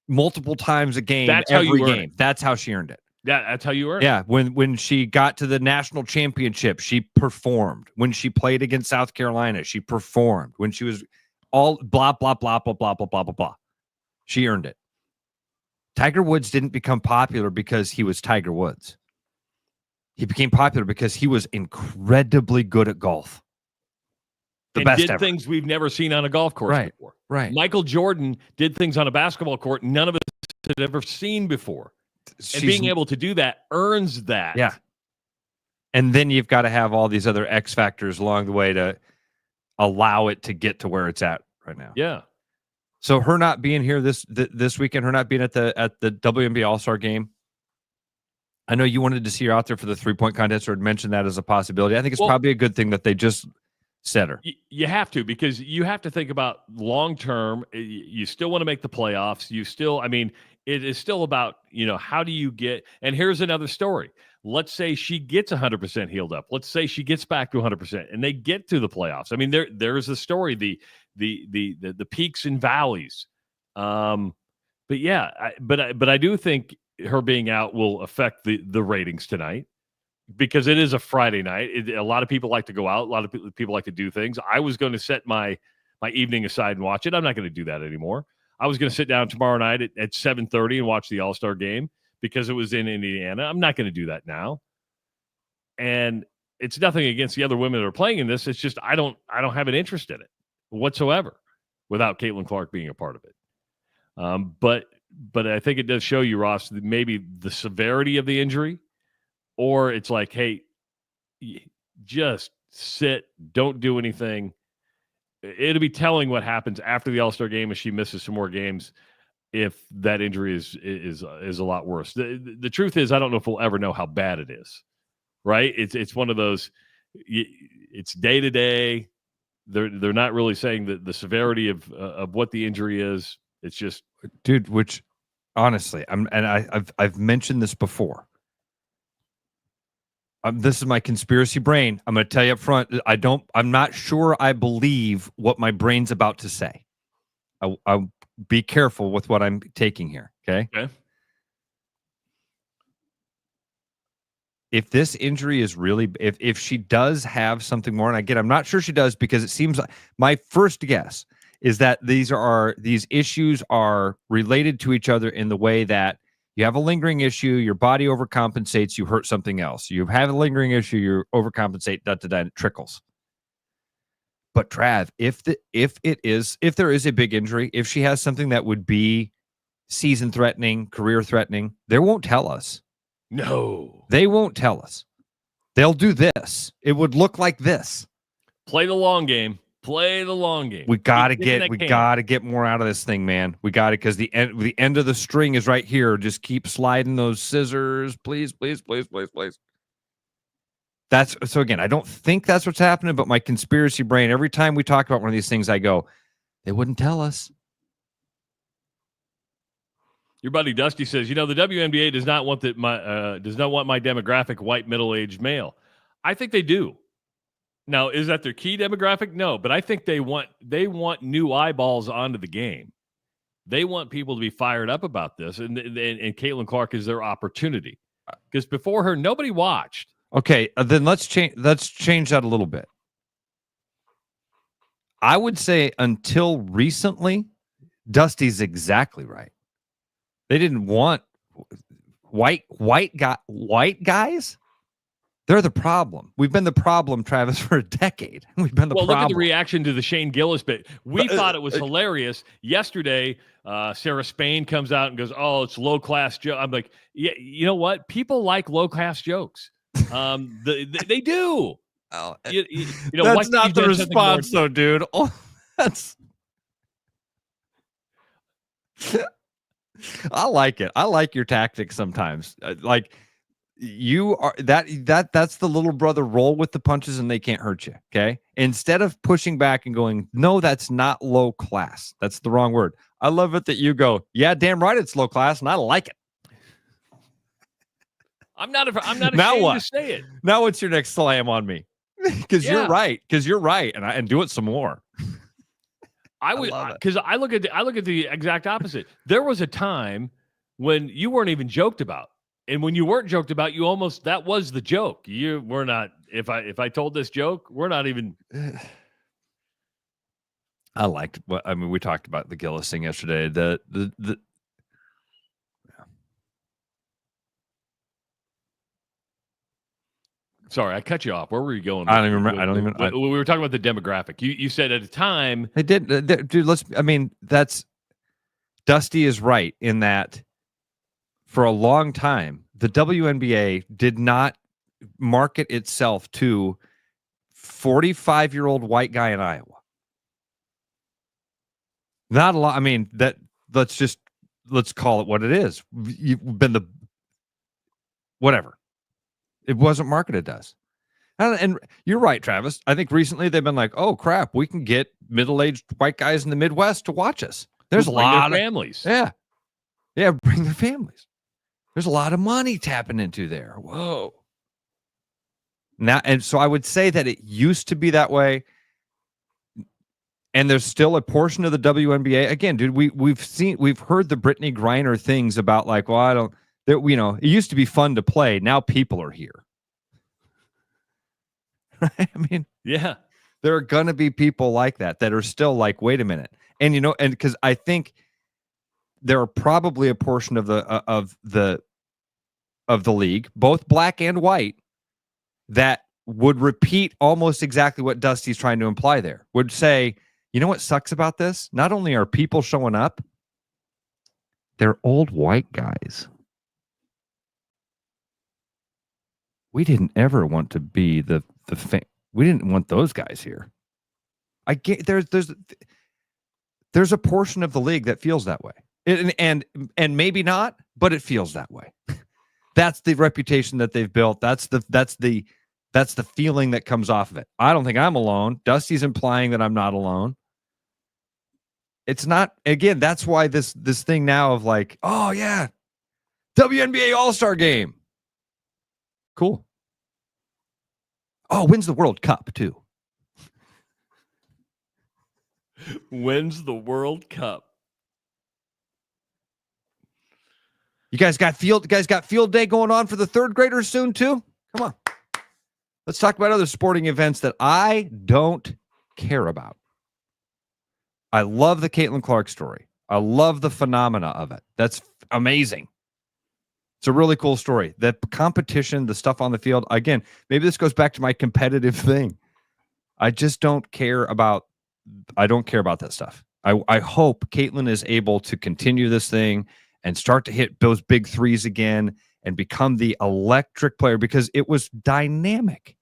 multiple times a game, every game. That's how she earned it. Yeah, that's how you earn it. Yeah, when she got to the national championship, she performed. When she played against South Carolina, she performed. When she was all blah, blah, blah, blah, blah, blah, blah, blah, blah. She earned it. Tiger Woods didn't become popular because he was Tiger Woods. He became popular because he was incredibly good at golf. And did things we've never seen on a golf course before. Right. Michael Jordan did things on a basketball court none of us had ever seen before. And being able to do that earns that. Yeah. And then you've got to have all these other X factors along the way to allow it to get to where it's at right now. Yeah. So her not being here this weekend, her not being at the WNBA All-Star Game. I know you wanted to see her out there for the 3-point contest or had mentioned that as a possibility. I think it's probably a good thing that they just set her. You have to, because you have to think about long term. You still want to make the playoffs. It is still about, how do you get, and here's another story. Let's say she gets 100% healed up. Let's say she gets back to 100% and they get to the playoffs. I mean, there's a story, the peaks and valleys. But I do think her being out will affect the ratings tonight, because it is a Friday night. A lot of people like to go out. A lot of people like to do things. I was going to set my evening aside and watch it. I'm not going to do that anymore. I was going to sit down tomorrow night at 7:30 and watch the All-Star Game because it was in Indiana. I'm not going to do that now. And it's nothing against the other women that are playing in this. It's just I don't have an interest in it whatsoever without Caitlyn Clark being a part of it. But I think it does show you, Ross, that maybe the severity of the injury, or it's like, hey, just sit, don't do anything. It'll be telling what happens after the All-Star Game if she misses some more games, if that injury is a lot worse. The truth is, I don't know if we'll ever know how bad it is, right? It's one of those, it's day to day. They're not really saying the severity of what the injury is. It's just, dude, which honestly, I've mentioned this before. This is my conspiracy brain. I'm going to tell you up front. I'm not sure I believe what my brain's about to say. I'll be careful with what I'm taking here. Okay. If this injury is really, if she does have something more, and again, I'm not sure she does, because it seems like my first guess is that these issues are related to each other in the way that you have a lingering issue, your body overcompensates, you hurt something else. You have a lingering issue, you overcompensate, it trickles. But Trav, if there is a big injury, if she has something that would be season threatening, career threatening, they won't tell us. No. They won't tell us. They'll do this. It would look like this. Play the long game. Play the long game. We gotta get more out of this thing, man. We got it, because the end of the string is right here. Just keep sliding those scissors, please, please, please, please, please. So again, I don't think that's what's happening, but my conspiracy brain, every time we talk about one of these things, I go, they wouldn't tell us. Your buddy Dusty says, the WNBA does not want my demographic, white middle-aged male. I think they do. Now, is that their key demographic? No, but I think they want new eyeballs onto the game. They want people to be fired up about this, and Caitlyn Clark is their opportunity, because before her, nobody watched. Okay, then let's change that a little bit. I would say until recently, Dusty's exactly right. They didn't want white guys. They're the problem. We've been the problem, Travis, for a decade. We've been the problem. Well, look at the reaction to the Shane Gillis bit. We thought it was hilarious. Yesterday, Sarah Spain comes out and goes, "Oh, it's low-class joke." I'm like, yeah, you know what? People like low-class jokes. They do. Oh, that's not the response, though, dude. Oh, that's. I like it. I like your tactics sometimes. You are that's the little brother, roll with the punches and they can't hurt you. Okay. Instead of pushing back and going, no, that's not low class. That's the wrong word. I love it that you go, yeah, damn right. It's low class. And I like it. I'm not ashamed to say it. Now what's your next slam on me? Because you're right. And do it some more. I would, because I look at the exact opposite. There was a time when you weren't even joked about, and when you weren't joked about, that was the joke. You were not. If I told this joke, we're not even. I liked what I mean. We talked about the Gillis thing yesterday. The Sorry, I cut you off. Where were you going? I don't even remember. We were talking about the demographic. You said at a time they did, dude. That's Dusty is right in that. For a long time, the WNBA did not market itself to 45-year-old white guy in Iowa. Not a lot. I mean, let's call it what it is. You've been whatever. It wasn't marketed as. And you're right, Travis. I think recently they've been like, oh, crap, we can get middle-aged white guys in the Midwest to watch us. There's a lot of families. Yeah. Yeah, bring their families. There's a lot of money tapping into there. Whoa. Now, and so I would say that it used to be that way. And there's still a portion of the WNBA. Again, dude, we've heard the Brittany Griner things about like, well, it used to be fun to play. Now people are here. I mean, yeah, there are going to be people like that are still like, wait a minute. And, and because I think there are probably a portion of the league, both black and white, that would repeat almost exactly what Dusty's trying to imply there. Would say, you know what sucks about this? Not only are people showing up, they're old white guys. We didn't ever want to be we didn't want those guys here. I get there's a portion of the league that feels that way. And maybe not, but it feels that way. That's the reputation that they've built. That's the feeling that comes off of it. I don't think I'm alone. Dusty's implying that I'm not alone. It's not, again, that's why this thing now of like, oh yeah, WNBA All-Star Game. Cool. Oh, wins the World Cup too. Wins the World Cup. You guys got field day going on for the third graders soon too? Come on. Let's talk about other sporting events that I don't care about. I love the Caitlyn Clark story. I love the phenomena of it. That's amazing. It's a really cool story. The competition, the stuff on the field. Again, maybe this goes back to my competitive thing. I just don't care about that stuff. I hope Caitlyn is able to continue this thing and start to hit those big threes again and become the electric player, because it was dynamic.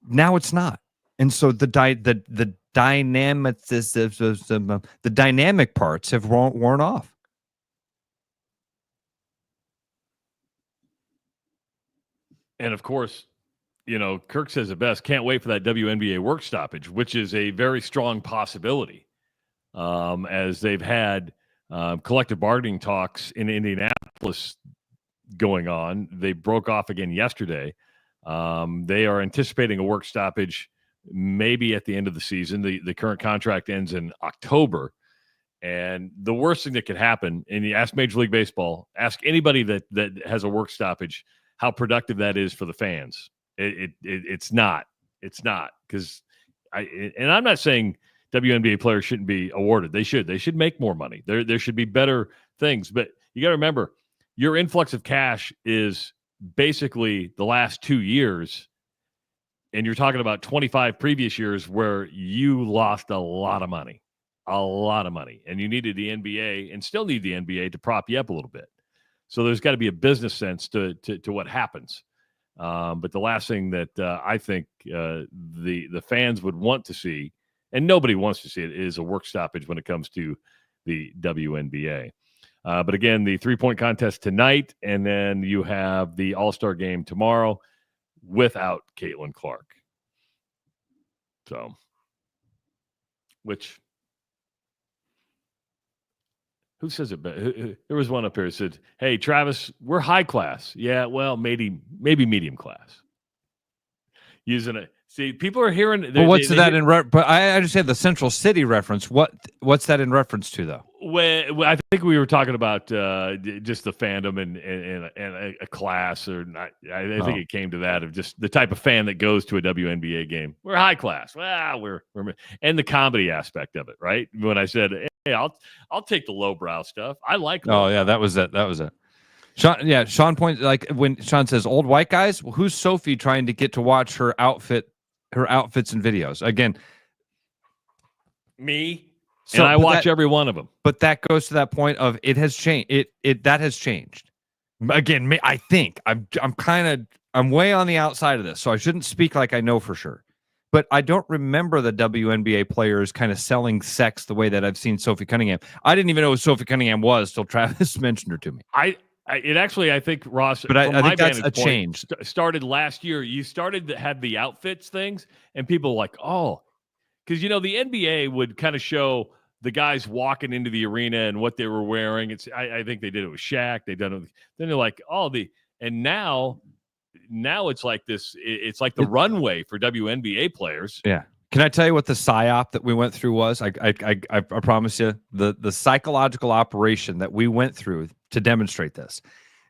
Now it's not. And so the dynamic parts have worn off. And of course, Kirk says it best, can't wait for that WNBA work stoppage, which is a very strong possibility, as they've had collective bargaining talks in Indianapolis going on. They broke off again yesterday. They are anticipating a work stoppage maybe at the end of the season. The current contract ends in October. And the worst thing that could happen, and you ask Major League Baseball, ask anybody that has a work stoppage, how productive that is for the fans. It's not, because I'm not saying WNBA players shouldn't be awarded. They should make more money. There should be better things, but you got to remember, your influx of cash is basically the last 2 years, and you're talking about 25 previous years where you lost a lot of money, and you needed the NBA and still need the NBA to prop you up a little bit. So there's got to be a business sense to what happens. But the last thing that I think the fans would want to see, and nobody wants to see it, is a work stoppage when it comes to the WNBA. But again, the three-point contest tonight, and then you have the All-Star Game tomorrow without Caitlyn Clark. So, which... Who says it better? There was one up here that said, hey, Travis, we're high class. Yeah, well, maybe medium class. using it. See, people are hearing. Well, what's that in? But I understand the Central City reference. What's that in reference to, though? Well, I think we were talking about just the fandom and a class, or not. I think it came to that of just the type of fan that goes to a WNBA game. We're high class. Well, we're and the comedy aspect of it, right? When I said, "Hey, I'll take the lowbrow stuff," I like. Oh yeah, that was it. That was it. Sean points, like when Sean says old white guys. Well, who's Sophie trying to get to watch her outfits and videos again? Me. So, and I watch every one of them. But that goes to that point of it has changed. That has changed. Again, I think I'm way on the outside of this, so I shouldn't speak like I know for sure. But I don't remember the WNBA players kind of selling sex the way that I've seen Sophie Cunningham. I didn't even know who Sophie Cunningham was till Travis mentioned her to me. I think Ross, but I think that's a change. Started last year. You started to have the outfits things, and people were like, oh, because the NBA would kind of show the guys walking into the arena and what they were wearing. I think they did it with Shaq. They done it. Then they're like, and now it's like this. It's like the runway for WNBA players. Yeah. Can I tell you what the psyop that we went through was? I promise you the psychological operation that we went through to demonstrate this.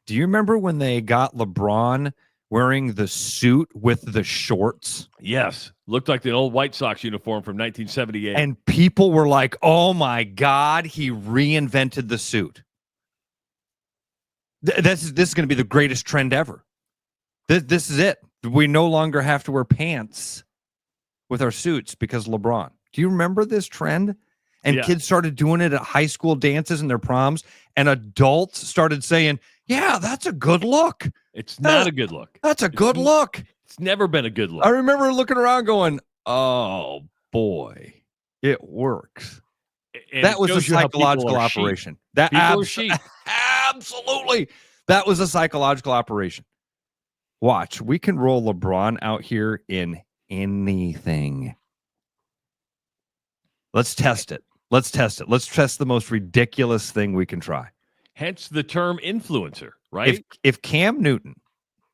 Do you remember when they got LeBron wearing the suit with the shorts? Yes. Looked like the old White Sox uniform from 1978. And people were like, oh my God, he reinvented the suit. This is going to be the greatest trend ever. This is it. We no longer have to wear pants with our suits because LeBron. Do you remember this trend? And kids started doing it at high school dances and their proms, and adults started saying, yeah, that's a good look. It's not a good look. That's a good look. It's never been a good look. I remember looking around going, oh, boy, it works. And that was a psychological operation. That absolutely. That was a psychological operation. Watch. We can roll LeBron out here in anything. Let's test it. Let's test the most ridiculous thing we can try. Hence the term influencer, right? If Cam Newton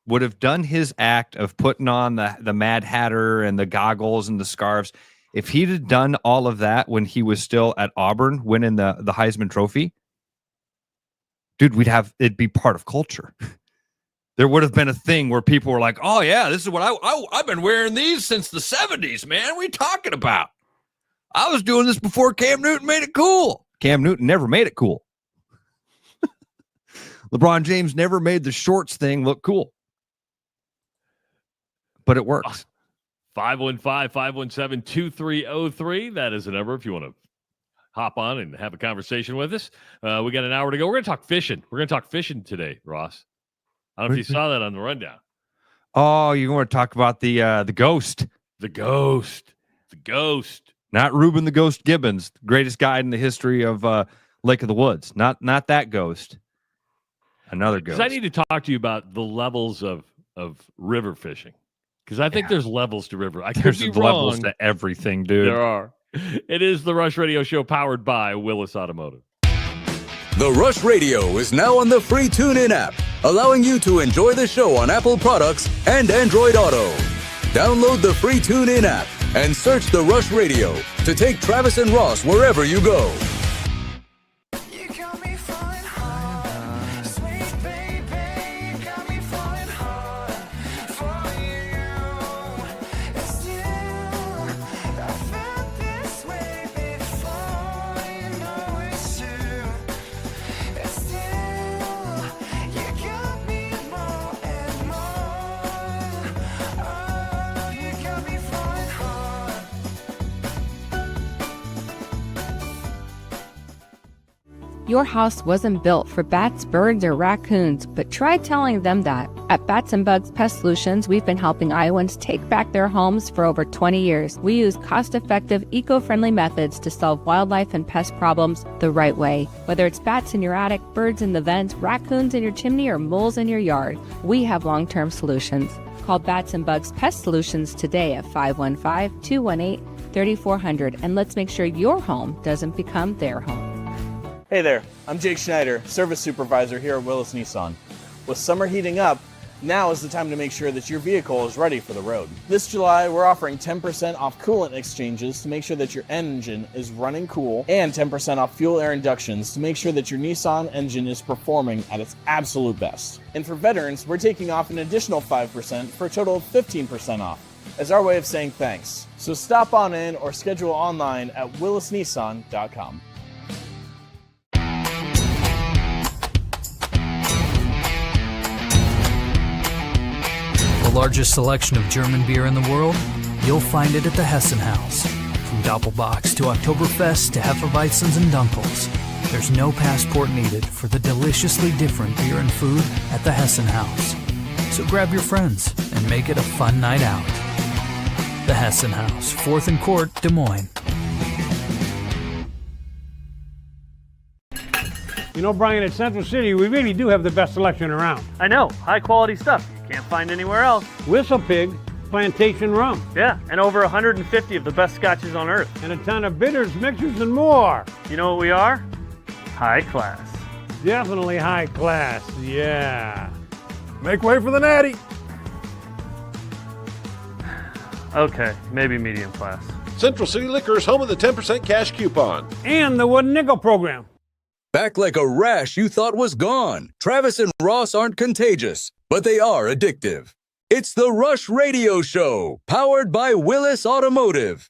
would have done his act of putting on the Mad Hatter and the goggles and the scarves, if he'd have done all of that when he was still at Auburn winning the Heisman Trophy, dude, it'd be part of culture. There would have been a thing where people were like, oh yeah, this is what I've been wearing these since the 70s, man. What are you talking about? I was doing this before Cam Newton made it cool. Cam Newton never made it cool. LeBron James never made the shorts thing look cool. But it works. 515-517-2303. That is the number if you want to hop on and have a conversation with us. We got an hour to go. We're going to talk fishing. We're going to talk fishing today, Ross. I don't know if you saw that on the rundown. Oh, you want to talk about the ghost. The ghost. Not Reuben the Ghost Gibbons, greatest guide in the history of Lake of the Woods. Not that ghost. Another ghost. Because I need to talk to you about the levels of river fishing. Because I think there's levels to river. There's levels to everything, dude. There are. It is the Rush Radio Show powered by Willis Automotive. The Rush Radio is now on the free TuneIn app, allowing you to enjoy the show on Apple products and Android Auto. Download the free TuneIn app and search The Rush Radio to take Travis and Ross wherever you go. Your house wasn't built for bats, birds, or raccoons, but try telling them that. At Bats and Bugs Pest Solutions, we've been helping Iowans take back their homes for over 20 years. We use cost-effective, eco-friendly methods to solve wildlife and pest problems the right way. Whether it's bats in your attic, birds in the vents, raccoons in your chimney, or moles in your yard, we have long-term solutions. Call Bats and Bugs Pest Solutions today at 515-218-3400, and let's make sure your home doesn't become their home. Hey there, I'm Jake Schneider, Service Supervisor here at Willis Nissan. With summer heating up, Now is the time to make sure that your vehicle is ready for the road. This July, we're offering 10% off coolant exchanges to make sure that your engine is running cool, and 10% off fuel air inductions to make sure that your Nissan engine is performing at its absolute best. And for veterans, we're taking off an additional 5% for a total of 15% off as our way of saying thanks. So stop on in or schedule online at willisnissan.com. The largest selection of German beer in the world? You'll find it at the Hessen House. From Doppelbocks to Oktoberfest to Hefeweizens and Dunkels. There's no passport needed for the deliciously different beer and food at the Hessen House. So grab your friends and make it a fun night out. The Hessen House, 4th and Court, Des Moines. You know, Brian, at Central City, we really do have the best selection around. I know, high quality stuff you can't find anywhere else. Whistle Pig Plantation Rum. Yeah, and over 150 of the best scotches on earth. And a ton of bitters, mixers, and more. You know what we are? High class. Definitely high class, yeah. Make way for the natty. Okay, maybe medium class. Central City Liquors, home of the 10% cash coupon. And the Wooden Nickel program. Back like a rash you thought was gone. Travis and Ross aren't contagious, but they are addictive. It's the Rush Radio Show, powered by Willis Automotive.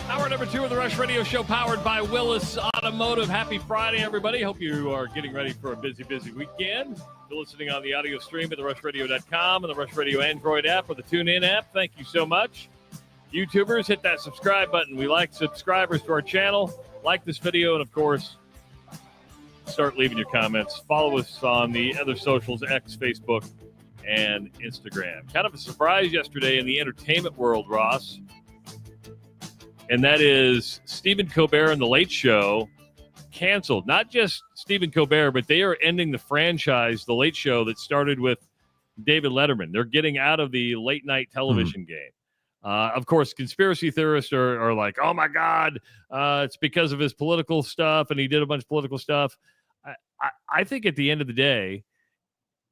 Hour number 2 of the Rush Radio Show, powered by Willis Automotive. Happy Friday, everybody. Hope you are getting ready for a busy, busy weekend. You're listening on the audio stream at therushradio.com and the Rush Radio Android app or the TuneIn app. Thank you so much. YouTubers, hit that subscribe button. We like subscribers to our channel. Like this video, and of course, start leaving your comments. Follow us on the other socials, X, Facebook, and Instagram. Kind of a surprise yesterday in the entertainment world, Ross. And that is Stephen Colbert and The Late Show canceled. Not just Stephen Colbert, but they are ending the franchise, The Late Show, that started with David Letterman. They're getting out of the late night television game. Of course, conspiracy theorists are like, oh, my God, it's because of his political stuff, and he did a bunch of political stuff. I think at the end of the day,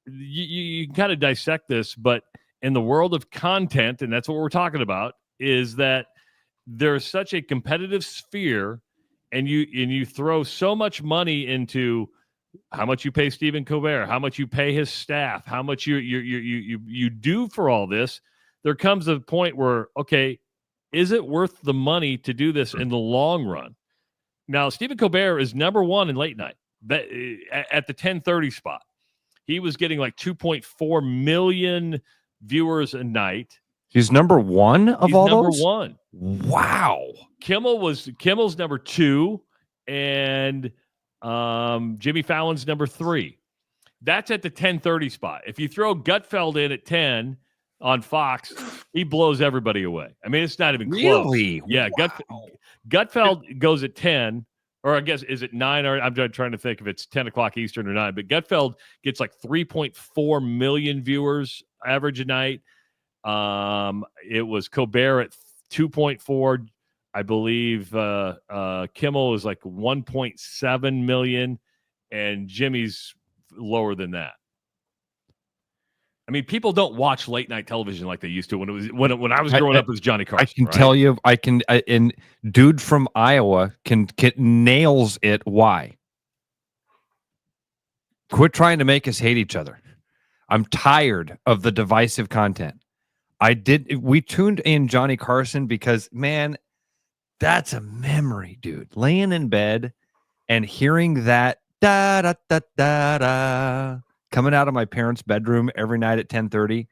you can kind of dissect this, but in the world of content, and that's what we're talking about, is that there's such a competitive sphere, and you throw so much money into how much you pay Stephen Colbert, how much you pay his staff, how much you do for all this. There comes a point where, okay, is it worth the money to do this in the long run? Now, Stephen Colbert is number one in late night at the 10:30 spot. He was getting like 2.4 million viewers a night. He's number one of all those? Number one. Wow. Kimmel's number 2, and Jimmy Fallon's number 3. That's at the 10:30 spot. If you throw Gutfeld in at 10 on Fox, he blows everybody away. I mean, it's not even close. Really? Yeah, wow. Gutfeld goes at 10, or I guess, is it 9? Or I'm trying to think if it's 10 o'clock Eastern or 9. But Gutfeld gets like 3.4 million viewers average a night. It was Colbert at 2.4. I believe Kimmel is like 1.7 million, and Jimmy's lower than that. I mean, people don't watch late night television like they used to when I was growing up as Johnny Carson. I can tell you, and dude from Iowa can nails it. Why? Quit trying to make us hate each other. I'm tired of the divisive content. We tuned in Johnny Carson because, man, that's a memory, dude. Laying in bed and hearing that da da da da da coming out of my parents' bedroom every night at 10:30.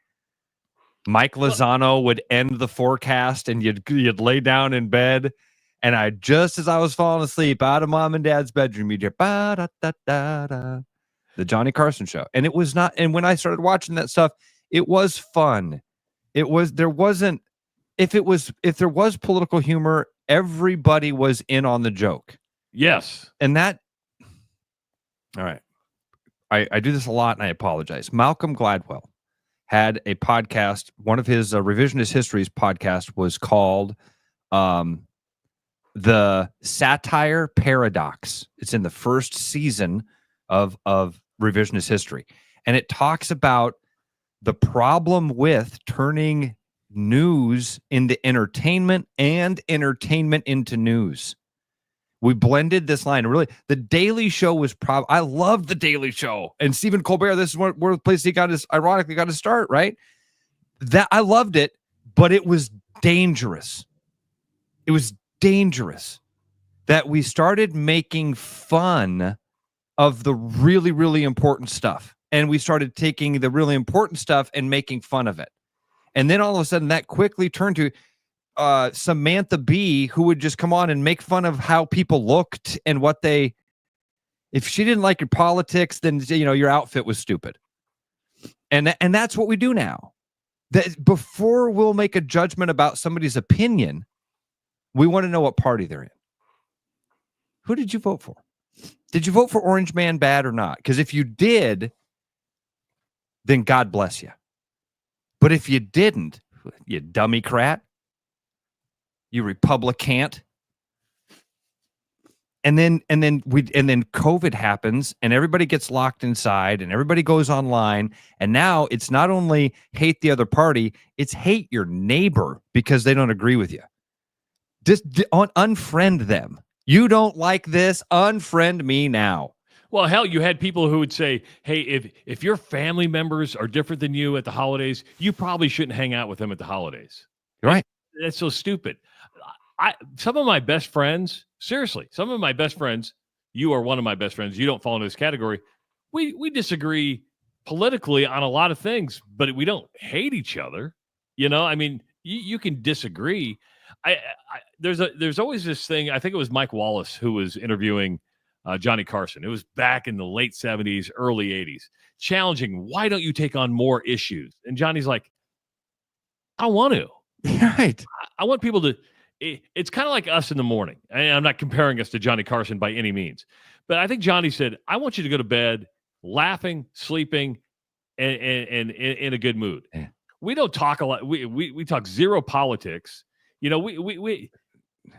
Mike Lozano would end the forecast, and you'd lay down in bed, and just as I was falling asleep out of mom and dad's bedroom, you'd hear ba da da da da, the Johnny Carson show. And it was not. And when I started watching that stuff, it was fun. If there was political humor, everybody was in on the joke. Yes. And that, all right. I do this a lot, and I apologize. Malcolm Gladwell had a podcast. One of his revisionist histories podcast was called the Satire paradox. It's in the first season of revisionist history. And it talks about the problem with turning news into entertainment and entertainment into news. We blended this line. Really, The Daily Show was I loved The Daily Show. And Stephen Colbert, this is where the place he got his, ironically, got to start, right? That I loved it, but it was dangerous. It was dangerous that we started making fun of the really, really important stuff. And we started taking the really important stuff and making fun of it. And then all of a sudden that quickly turned to Samantha Bee, who would just come on and make fun of how people looked and what they, if she didn't like your politics, then, you know, your outfit was stupid. And that's what we do now. That before we'll make a judgment about somebody's opinion, we want to know what party they're in. Who did you vote for? Did you vote for Orange Man bad or not? Because if you did, then God bless you. But if you didn't, you dummy crat, you Republicant. And then COVID happens and everybody gets locked inside and everybody goes online. And now it's not only hate the other party, it's hate your neighbor because they don't agree with you. Just unfriend them. You don't like this, unfriend me now. Well, hell, you had people who would say, hey, if your family members are different than you at the holidays, you probably shouldn't hang out with them at the holidays. Right. That's so stupid. Some of my best friends, seriously, some of my best friends, you are one of my best friends, you don't fall into this category. We disagree politically on a lot of things, but we don't hate each other. You know, I mean, you can disagree. There's always this thing. I think it was Mike Wallace who was interviewing Johnny Carson. It was back in the late 70s, early 80s, challenging, why don't you take on more issues? And Johnny's like, I want to. Right. I want people to. It's kind of like us in the morning. And I'm not comparing us to Johnny Carson by any means. But I think Johnny said, I want you to go to bed laughing, sleeping, and in a good mood. Yeah. We don't talk a lot. We talk zero politics. You know, we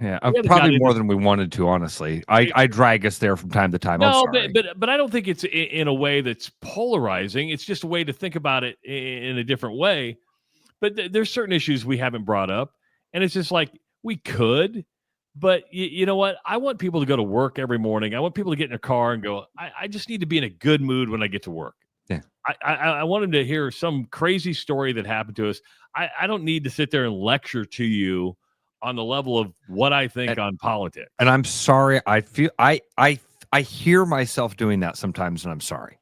yeah, probably more than we wanted to, honestly. I drag us there from time to time. No, but I don't think it's in a way that's polarizing. It's just a way to think about it in a different way. But there's certain issues we haven't brought up. And it's just like, we could, but you know what? I want people to go to work every morning. I want people to get in their car and go, I just need to be in a good mood when I get to work. Yeah. I want them to hear some crazy story that happened to us. I don't need to sit there and lecture to you on the level of what I think on politics. And I'm sorry. I feel I hear myself doing that sometimes, and I'm sorry.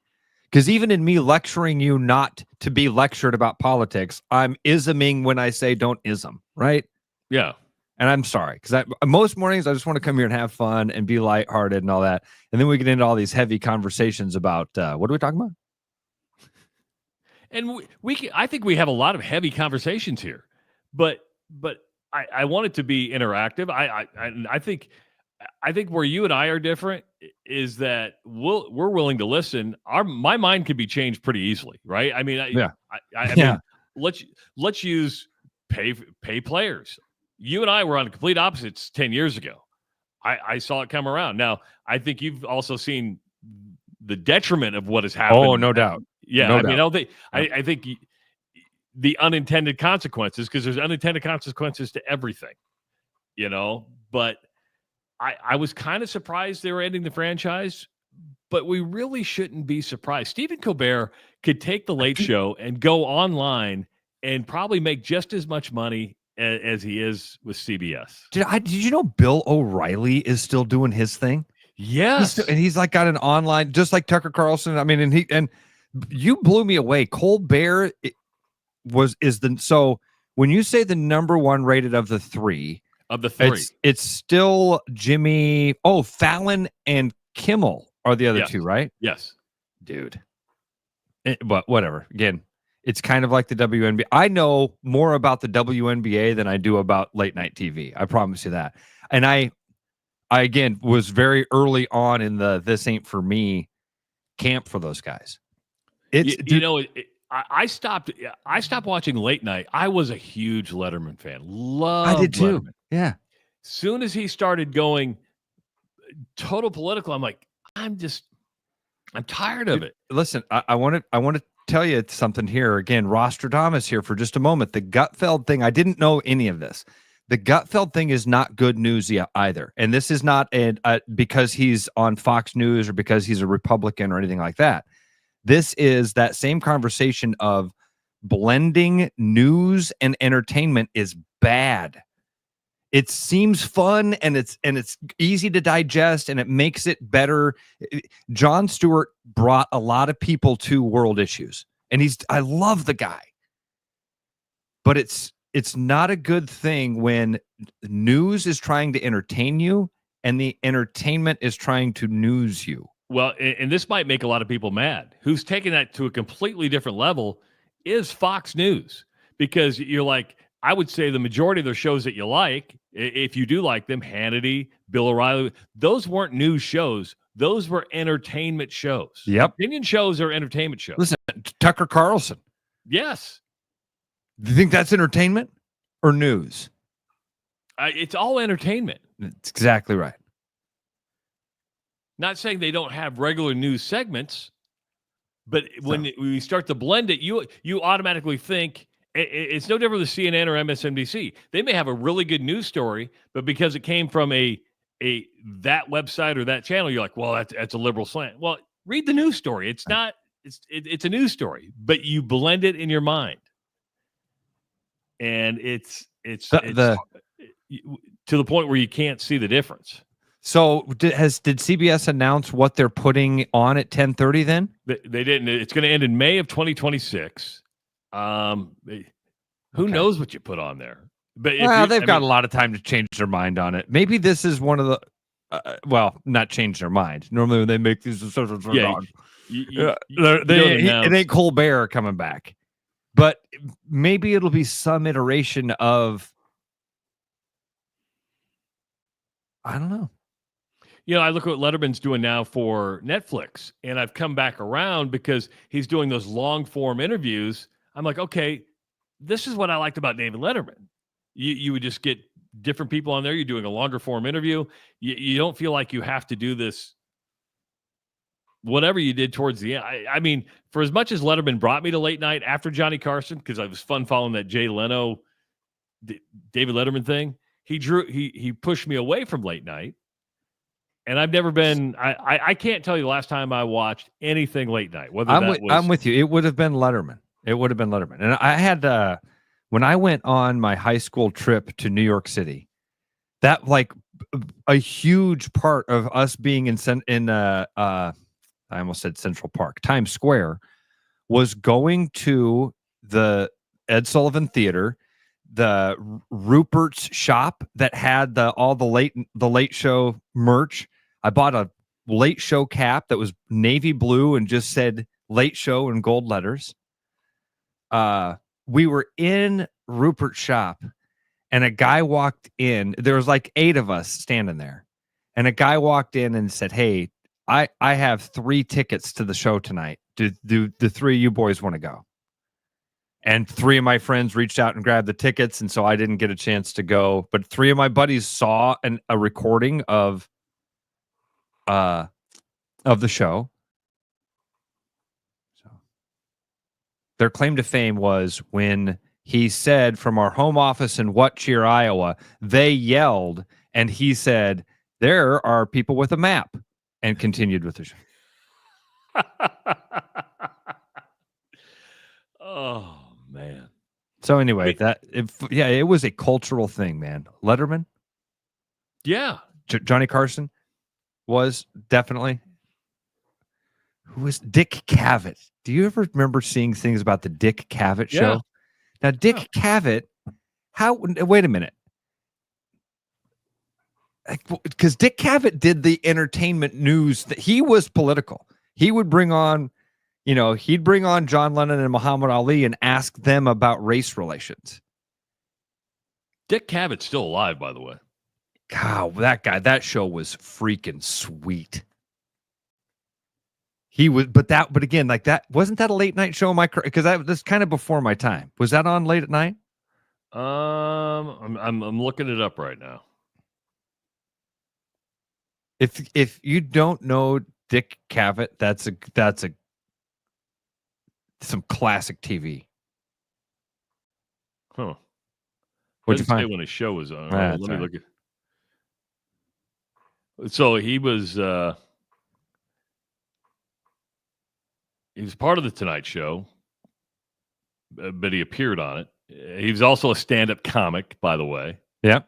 Because even in me lecturing you not to be lectured about politics, I'm isming when I say don't ism, right? Yeah. And I'm sorry, because most mornings I just want to come here and have fun and be lighthearted and all that. And then we get into all these heavy conversations about, what are we talking about? And I think we have a lot of heavy conversations here, but I want it to be interactive. I think where you and I are different is that we're willing to listen. My mind can be changed pretty easily, right? I mean, I mean, let's use pay players. You and I were on complete opposites 10 years ago. I saw it come around. Now, I think you've also seen the detriment of what has happened. Oh, no doubt. Yeah, no I mean, doubt. I think the unintended consequences, because there's unintended consequences to everything, you know. But I was kind of surprised they were ending the franchise, but we really shouldn't be surprised. Stephen Colbert could take the Late Show and go online and probably make just as much money as he is with CBS. Did you know Bill O'Reilly is still doing his thing? Yes. He's like got an online, just like Tucker Carlson. I mean, and you blew me away. Colbert so when you say the number one rated of the three, it's still Jimmy. Oh, Fallon and Kimmel are the other two, right? Yes, dude. But whatever. Again, it's kind of like the WNBA. I know more about the WNBA than I do about late night TV. I promise you that. And I again was very early on in the "this ain't for me" camp for those guys. I stopped watching late night. I was a huge Letterman fan. I did too. Letterman. Yeah. Soon as he started going total political, I'm like, I'm tired of it. Listen, I want to tell you something here. Again, Rostradamus here for just a moment. The Gutfeld thing, I didn't know any of this. The Gutfeld thing is not good news either. And this is not because he's on Fox News or because he's a Republican or anything like that. This is that same conversation of blending news and entertainment is bad. It seems fun and it's easy to digest and it makes it better. Jon Stewart brought a lot of people to world issues, and I love the guy. But it's not a good thing when news is trying to entertain you and the entertainment is trying to news you. Well, and this might make a lot of people mad. Who's taking that to a completely different level is Fox News, because you're like, I would say the majority of the shows that you like, if you do like them, Hannity, Bill O'Reilly, those weren't news shows. Those were entertainment shows. Yep. Opinion shows are entertainment shows. Listen, Tucker Carlson. Yes. Do you think that's entertainment or news? It's all entertainment. That's exactly right. Not saying they don't have regular news segments, but when we start to blend it, you automatically think it's no different with CNN or MSNBC. They may have a really good news story, but because it came from that website or that channel, you're like, well, that's a liberal slant. Well, read the news story. It's not. It's a news story, but you blend it in your mind, and it's to the point where you can't see the difference. So did CBS announce what they're putting on at 10:30 then? They didn't. It's going to end in May of 2026. Who knows what you put on there? But they've got a lot of time to change their mind on it. Maybe this is one of the not change their mind. Normally when they make these decisions, it ain't Colbert coming back. But maybe it'll be some iteration of, I don't know. I look at what Letterman's doing now for Netflix, and I've come back around because he's doing those long-form interviews. I'm like, okay, this is what I liked about David Letterman. You would just get different people on there. You're doing a longer-form interview. You don't feel like you have to do this, whatever you did towards the end. I mean, for as much as Letterman brought me to late night after Johnny Carson, because I was fun following that Jay Leno, David Letterman thing, he pushed me away from late night. And I've never been. I can't tell you the last time I watched anything late night. I'm with you. It would have been Letterman. And I had when I went on my high school trip to New York City, that like a huge part of us being in I almost said Central Park, Times Square, was going to the Ed Sullivan Theater, the Rupert's shop that had all the late show merch. I bought a late show cap that was navy blue and just said late show in gold letters. We were in Rupert's shop and a guy walked in. There was like 8 of us standing there. And a guy walked in and said, "Hey, I have 3 tickets to the show tonight. Do the 3 of you boys want to go?" And 3 of my friends reached out and grabbed the tickets, and so I didn't get a chance to go. But 3 of my buddies saw a recording of the show. So their claim to fame was when he said from our home office in What Cheer, Iowa, they yelled, and he said, "There are people with a map," and continued with the show. Oh. Man. So anyway, it was a cultural thing, man. Letterman. Yeah. Johnny Carson was definitely. Who was Dick Cavett? Do you ever remember seeing things about the Dick Cavett show? Yeah. Now, Dick Cavett, wait a minute. Because Dick Cavett did the entertainment news. He was political. He would bring on, he'd bring on John Lennon and Muhammad Ali and ask them about race relations. Dick Cavett's still alive, by the way. God, that show was freaking sweet. He was, but again, like that, wasn't that a late night show? Because that's kind of before my time. Was that on late at night? I'm looking it up right now. If you don't know Dick Cavett, that's some classic TV. Huh. What'd you Doesn't say find? when his show was on? That's Let me all look at. So he was part of the Tonight Show, but he appeared on it. He was also a stand-up comic, by the way. Yeah.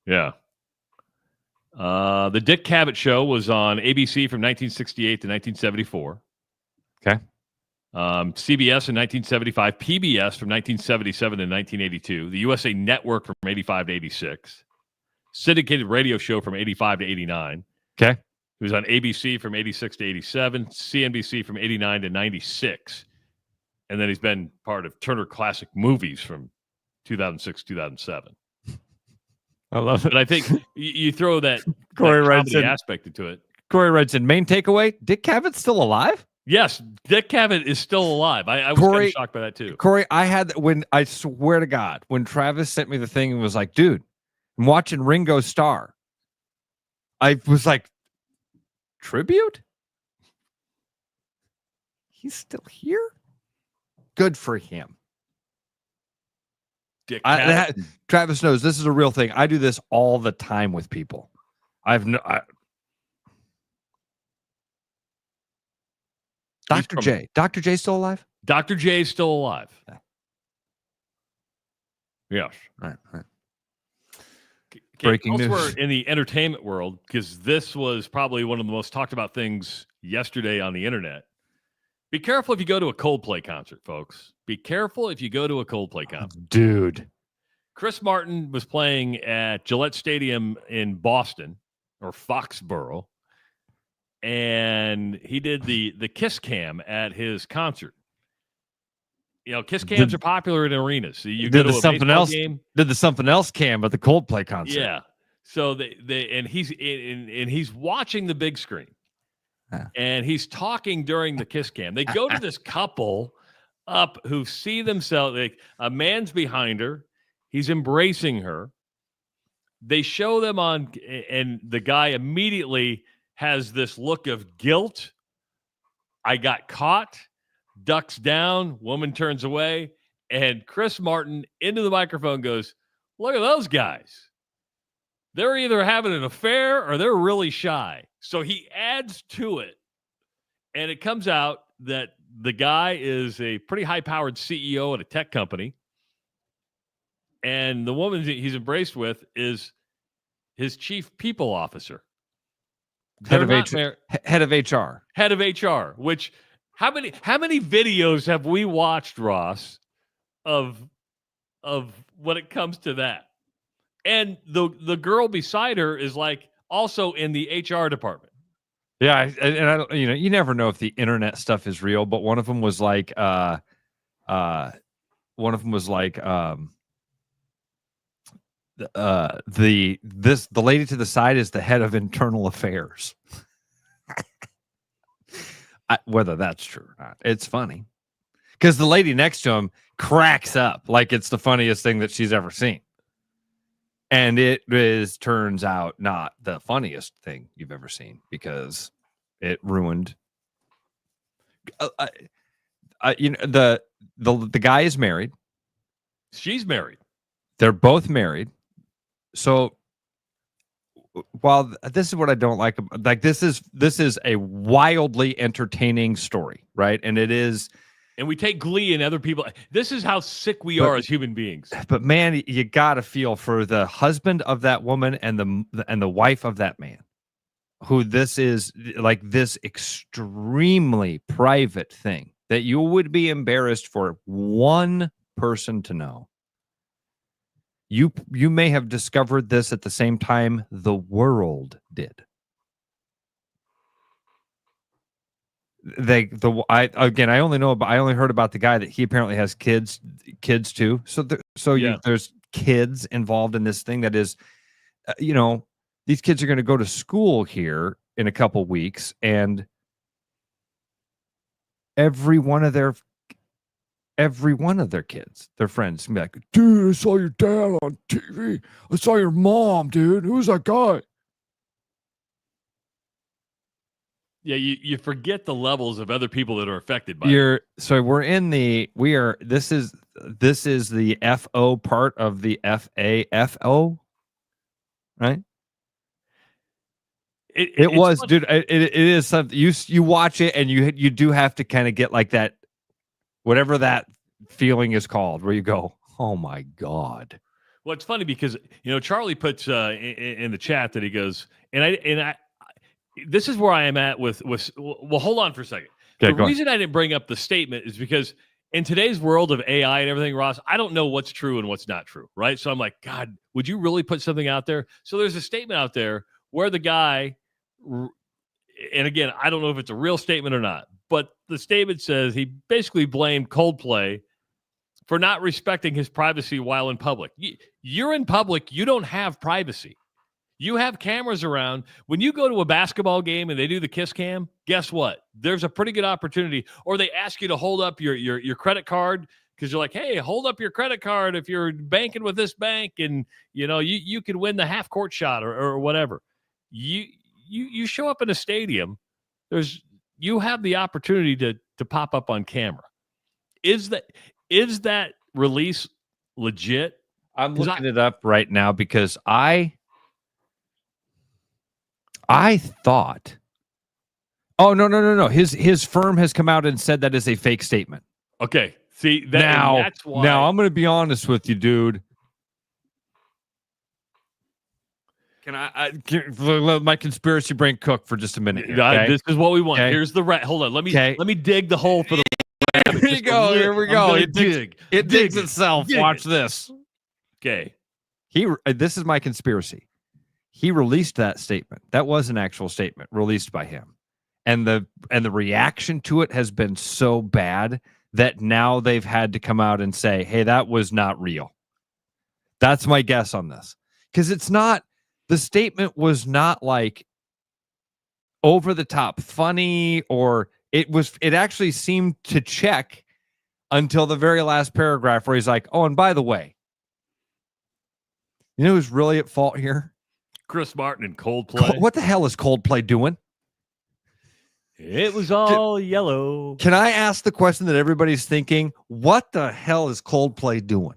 Yeah. The Dick Cavett Show was on ABC from 1968 to 1974. Okay. CBS in 1975, PBS from 1977 to 1982, the USA Network from 85 to 86, syndicated radio show from 85 to 89. Okay. He was on ABC from 86 to 87, CNBC from 89 to 96. And then he's been part of Turner Classic Movies from 2006 2007. I love it. But I think you throw that Corey writes comedy in, aspect into it. Corey writes in, main takeaway, Dick Cavett's still alive? Yes, Dick Cavett is still alive. I was kind of shocked by that too. Corey, I swear to God, when Travis sent me the thing and was like, dude, I'm watching Ringo Starr. I was like, tribute? He's still here? Good for him. Dick Travis knows this is a real thing. I do this all the time with people. Dr. J. Dr. J still alive? Dr. J is still alive. Yes. Right. Okay, Breaking elsewhere news. in the entertainment world, because this was probably one of the most talked about things yesterday on the internet. Be careful if you go to a Coldplay concert, folks. Be careful if you go to a Coldplay concert. Dude. Chris Martin was playing at Gillette Stadium in Boston, or Foxborough, and he did the kiss cam at his concert. You know, kiss cams are popular in arenas. So you go to a baseball game. Did the something else cam at the Coldplay concert. Yeah. So he's watching the big screen. And he's talking during the kiss cam. They go to this couple up who see themselves, like a man's behind her. He's embracing her. They show them on, and the guy immediately has this look of guilt. I got caught, ducks down, woman turns away, and Chris Martin into the microphone goes, look at those guys. They're either having an affair or they're really shy. So he adds to it, and it comes out that the guy is a pretty high-powered CEO at a tech company, and the woman he's embraced with is his chief people officer. Head of HR. Head of HR, which how many videos have we watched, Ross, of when it comes to that? And the girl beside her is like also in the HR department. Yeah, and I you never know if the internet stuff is real, but one of them was like the lady to the side is the head of internal affairs. Whether that's true or not, it's funny because the lady next to him cracks up like it's the funniest thing that she's ever seen, and it turns out not the funniest thing you've ever seen because it ruined. The guy is married. She's married. They're both married. So while this is what I don't like this is a wildly entertaining story, right? And it is, and we take glee in other people. This is how sick we are as human beings. But man, you gotta feel for the husband of that woman and the wife of that man, who this is like this extremely private thing that you would be embarrassed for one person to know. You may have discovered this at the same time the world did. I only heard about the guy that he apparently has kids too. So there's kids involved in this thing that is, these kids are going to go to school here in a couple weeks, and every one of their kids, their friends, can be like, dude, I saw your dad on TV. I saw your mom, dude. Who's that guy? Yeah, you forget the levels of other people that are affected by it. This is the FO part of the FAFO, right? It was, dude. It is something you watch it and you do have to kind of get like that, whatever that feeling is called, where you go, oh my God. Well, it's funny because Charlie puts in the chat that he goes, and I this is where I am at with well, hold on for a second. Okay, the reason I didn't bring up the statement is because in today's world of AI and everything, Ross, I don't know what's true and what's not true, right? So I'm like, God, would you really put something out there? So there's a statement out there where the guy, and again, I don't know if it's a real statement or not, but the statement says he basically blamed Coldplay for not respecting his privacy while in public. You're in public, you don't have privacy. You have cameras around. When you go to a basketball game and they do the kiss cam, guess what? There's a pretty good opportunity. Or they ask you to hold up your credit card because you're like, hey, hold up your credit card if you're banking with this bank, and you could win the half court shot or whatever. You show up in a stadium, you have the opportunity to pop up on camera. Is that release legit? I'm looking it up right now because I thought, oh no. His firm has come out and said that is a fake statement. Okay. See that's why. Now I'm going to be honest with you, dude. Can I let my conspiracy brain cook for just a minute? Here, okay? This is what we want. Okay. Here's the rat. Hold on. Let me dig the hole for the. Here you go. Here we go. It digs itself. Watch this. Okay. This is my conspiracy. He released that statement. That was an actual statement released by him. And the reaction to it has been so bad that now they've had to come out and say, hey, that was not real. That's my guess on this. Because the statement was not like over the top funny, or it actually seemed to check until the very last paragraph where he's like, oh, and by the way, you know who's really at fault here? Chris Martin and Coldplay. What the hell is Coldplay doing? It was all yellow. Can I ask the question that everybody's thinking? What the hell is Coldplay doing?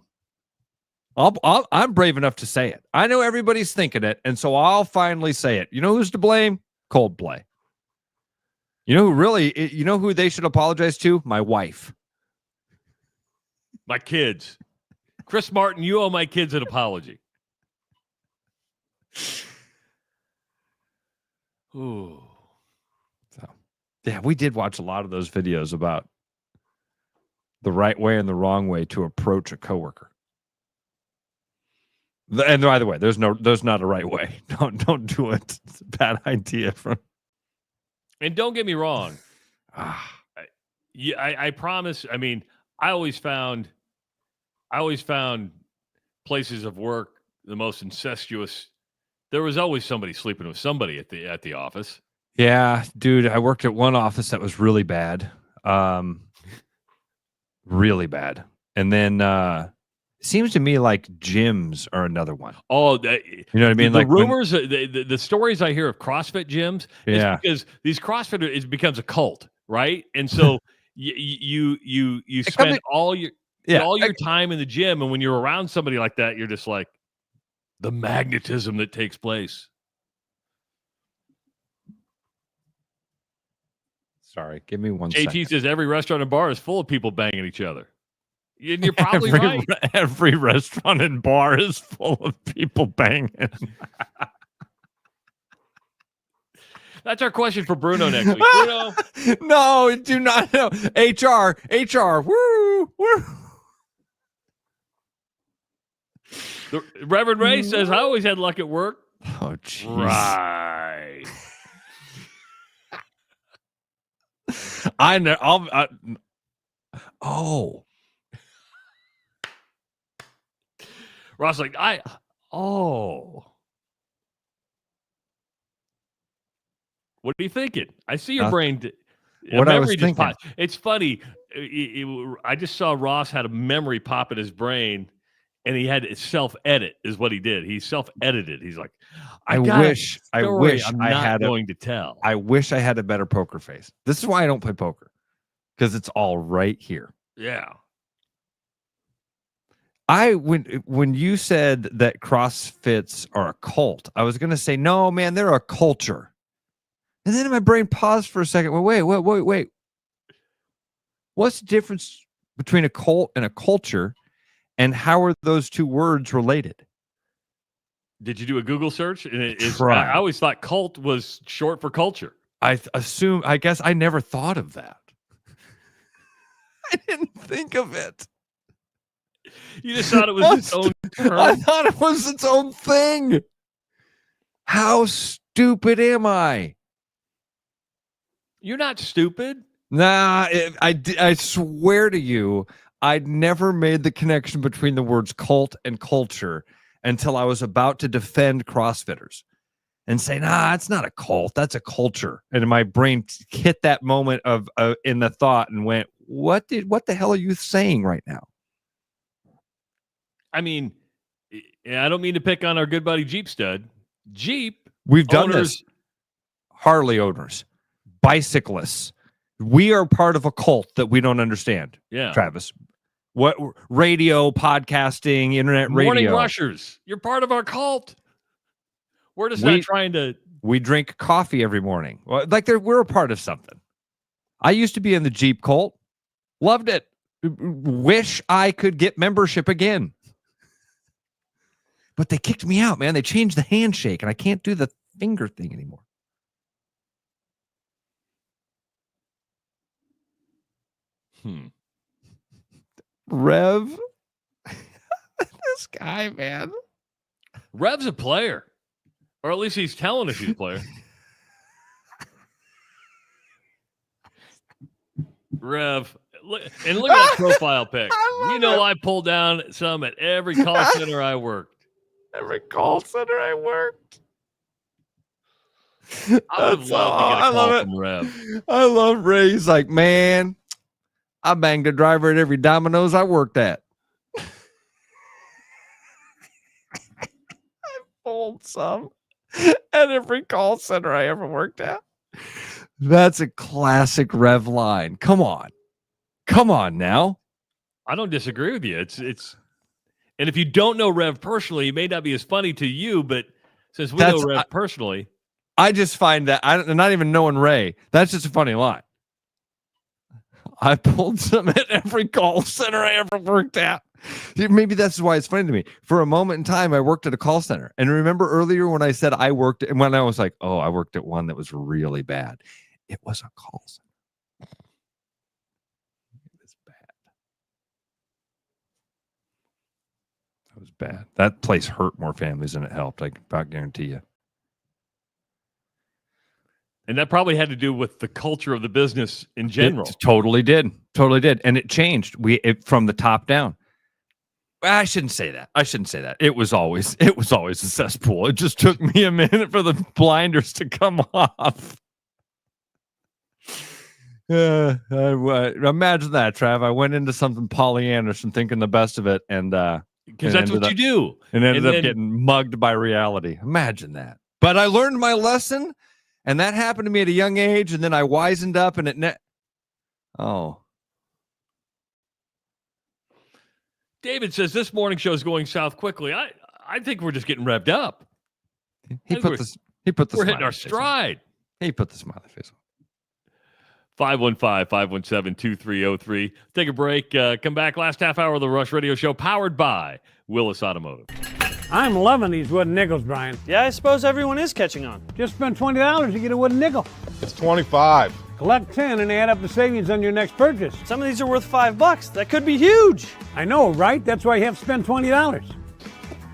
I'm brave enough to say it. I know everybody's thinking it, and so I'll finally say it. You know who's to blame? Coldplay. You know who they should apologize to? My wife. My kids. Chris Martin, you owe my kids an apology. Ooh. Yeah, we did watch a lot of those videos about the right way and the wrong way to approach a coworker. And by the way, there's not a right way. Don't do it. It's a bad idea. And don't get me wrong. I promise. I mean, I always found places of work the most incestuous. There was always somebody sleeping with somebody at the office. Yeah, dude, I worked at one office that was really bad. Really bad. And then it seems to me like gyms are another one. Oh, you know what I mean? The rumors, the stories I hear of CrossFit gyms, yeah, because these CrossFitters, it becomes a cult, right? And so you spend all your time in the gym, and when you're around somebody like that, you're just like, the magnetism that takes place. Sorry, give me one JT second. says every restaurant and bar is full of people banging each other. And you're probably right. Every restaurant and bar is full of people banging. That's our question for Bruno next week. Bruno. No, do not know. HR, woo. The Reverend Ray says, I always had luck at work. Oh, jeez. Right. I know. Oh. Ross, like, what are you thinking? I see your brain. What I was thinking. It's funny. I just saw Ross had a memory pop in his brain, and he had to self-edit is what he did. He self-edited. He's like, I wish I had going to tell. I wish I had a better poker face. This is why I don't play poker, because it's all right here. Yeah. When you said that CrossFits are a cult, I was going to say, no, man, they're a culture. And then my brain paused for a second. Wait. What's the difference between a cult and a culture, and how are those two words related? Did you do a Google search? And Try. I always thought cult was short for culture. I guess I never thought of that. I didn't think of it. You just thought it was its own term? I thought it was its own thing. How stupid am I? You're not stupid. Nah, I swear to you, I'd never made the connection between the words cult and culture until I was about to defend CrossFitters and say, nah, it's not a cult, that's a culture. And my brain hit that moment of in the thought and went, what the hell are you saying right now? I mean, I don't mean to pick on our good buddy Jeep Stud. Jeep, we've done owners, this. Harley owners, bicyclists. We are part of a cult that we don't understand. Yeah, Travis. What radio, podcasting, internet radio? Morning rushers. You're part of our cult. We're just not trying to. We drink coffee every morning. Well, like we're a part of something. I used to be in the Jeep cult. Loved it. Wish I could get membership again. But they kicked me out, man. They changed the handshake, and I can't do the finger thing anymore. Rev. This guy, man. Rev's a player. Or at least he's telling us he's a player. Rev. And look at that profile pic. You know, I pulled down some at every call center I worked. Every call center I worked. I would love to get a call from Rev. I love Ray. He's like, man, I banged a driver at every Domino's I worked at. I pulled some at every call center I ever worked at. That's a classic Rev line. Come on now. I don't disagree with you. It's and if you don't know Rev personally, it may not be as funny to you, but since we know Rev personally, I just find that not even knowing Ray, that's just a funny line. I pulled some at every call center I ever worked at. Maybe that's why it's funny to me. For a moment in time, I worked at a call center. And remember earlier when I said I worked, and when I was like, oh, I worked at one that was really bad. It was a call center. It was bad. That was bad. That place hurt more families than it helped. I can about guarantee you. And that probably had to do with the culture of the business in general. It totally did. And it changed. From the top down. I shouldn't say that. It was always a cesspool. It just took me a minute for the blinders to come off. Imagine that, Trav. I went into something Pollyannish and thinking the best of it, and because that's what you do, and ended up getting mugged by reality. Imagine that. But I learned my lesson. And that happened to me at a young age, and then I wisened up, and David says this morning show is going south quickly. I think we're just getting revved up. We're hitting our stride. He put the smiley face on. 515-517-2303. Take a break. Come back. Last half hour of the Rush Radio Show, powered by Willis Automotive. I'm loving these wooden nickels, Brian. Yeah, I suppose everyone is catching on. Just spend $20 to get a wooden nickel. It's $25. Collect 10 and add up the savings on your next purchase. Some of these are worth $5. That could be huge. I know, right? That's why you have to spend $20.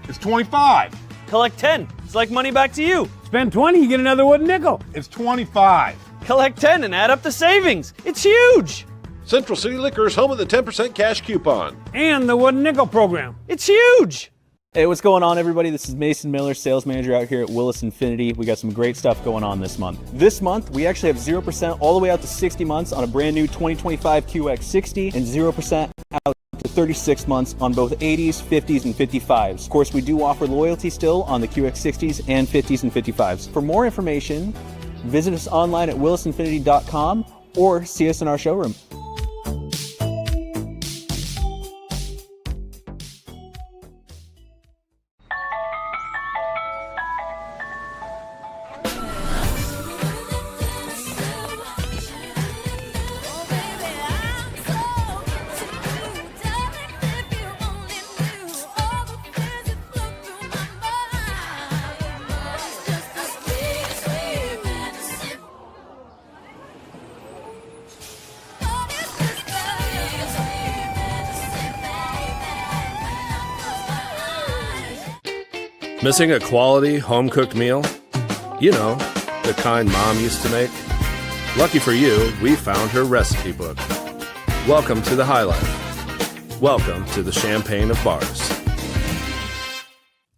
It's $25. Collect 10. It's like money back to you. Spend 20, you get another wooden nickel. It's $25. Collect 10 and add up the savings. It's huge. Central City Liquors, home of the 10% cash coupon. And the wooden nickel program. It's huge. Hey, what's going on, everybody? This is Mason Miller, sales manager out here at Willis Infinity. We got some great stuff going on this month. This month, we actually have 0% all the way out to 60 months on a brand new 2025 QX60 and 0% out to 36 months on both 80s, 50s, and 55s. Of course, we do offer loyalty still on the QX60s and 50s and 55s. For more information, visit us online at willisinfinity.com or see us in our showroom. Missing a quality, home-cooked meal? You know, the kind Mom used to make? Lucky for you, we found her recipe book. Welcome to the High Life. Welcome to the Champagne of Bars.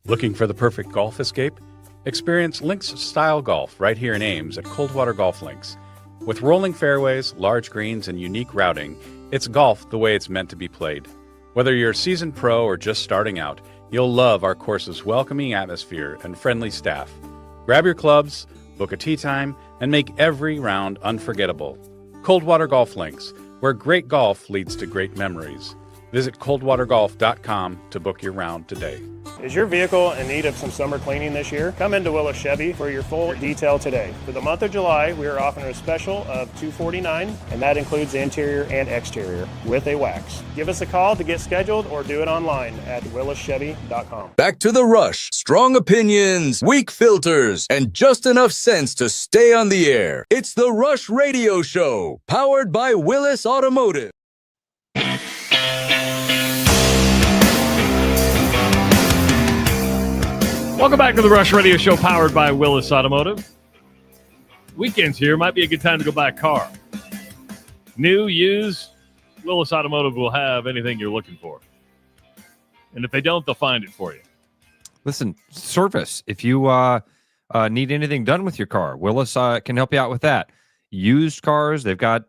Looking for the perfect golf escape? Experience links-style golf right here in Ames at Coldwater Golf Links. With rolling fairways, large greens, and unique routing, it's golf the way it's meant to be played. Whether you're a seasoned pro or just starting out, you'll love our course's welcoming atmosphere and friendly staff. Grab your clubs, book a tee time, and make every round unforgettable. Coldwater Golf Links, where great golf leads to great memories. Visit coldwatergolf.com to book your round today. Is your vehicle in need of some summer cleaning this year? Come into Willis Chevy for your full detail today. For the month of July, we are offering a special of $249, and that includes interior and exterior with a wax. Give us a call to get scheduled or do it online at willischevy.com. Back to the Rush. Strong opinions, weak filters, and just enough sense to stay on the air. It's the Rush Radio Show, powered by Willis Automotive. Welcome back to the Rush Radio Show, powered by Willis Automotive. Weekends here. Might be a good time to go buy a car. New, used, Willis Automotive will have anything you're looking for. And if they don't, they'll find it for you. Listen, service. If you need anything done with your car, Willis can help you out with that. Used cars, they've got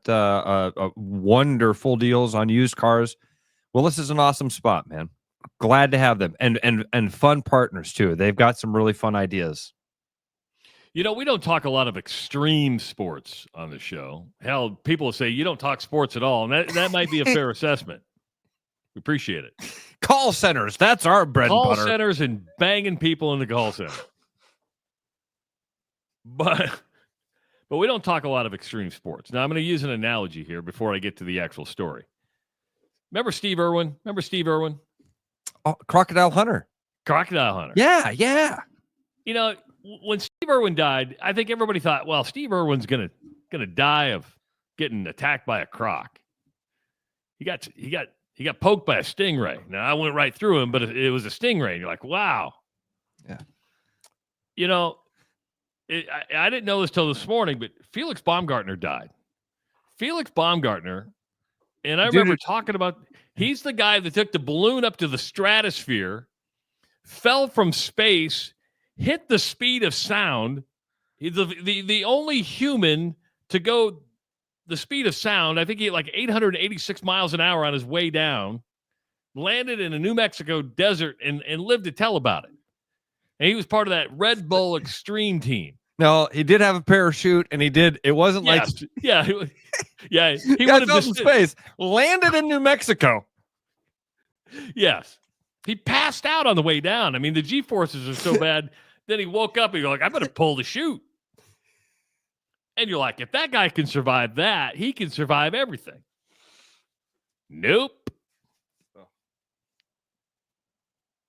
wonderful deals on used cars. Willis is an awesome spot, man. Glad to have them, and fun partners too. They've got some really fun ideas. You know, we don't talk a lot of extreme sports on the show. Hell, people will say you don't talk sports at all, and that might be a fair assessment. We appreciate it. Call centers, that's our bread and butter. Call centers and banging people in the call center. But we don't talk a lot of extreme sports. Now, I'm going to use an analogy here before I get to the actual story. Remember Steve Irwin? Oh, Crocodile Hunter. Yeah. Yeah. You know, when Steve Irwin died, I think everybody thought, well, Steve Irwin's gonna die of getting attacked by a croc. He got poked by a stingray. Now I went right through him, but it was a stingray. And you're like, wow. Yeah. You know, I didn't know this till this morning, but Felix Baumgartner died. Felix Baumgartner, and I remember talking about. He's the guy that took the balloon up to the stratosphere, fell from space, hit the speed of sound. He's the only human to go the speed of sound. I think he had like 886 miles an hour on his way down, landed in a New Mexico desert and lived to tell about it. And he was part of that Red Bull Extreme team. No, he did have a parachute, and it wasn't like... Yeah, he would have just space, landed in New Mexico. Yes. He passed out on the way down. I mean, the G-forces are so bad. Then he woke up and you're like, I better pull the chute. And you're like, if that guy can survive that, he can survive everything. Nope.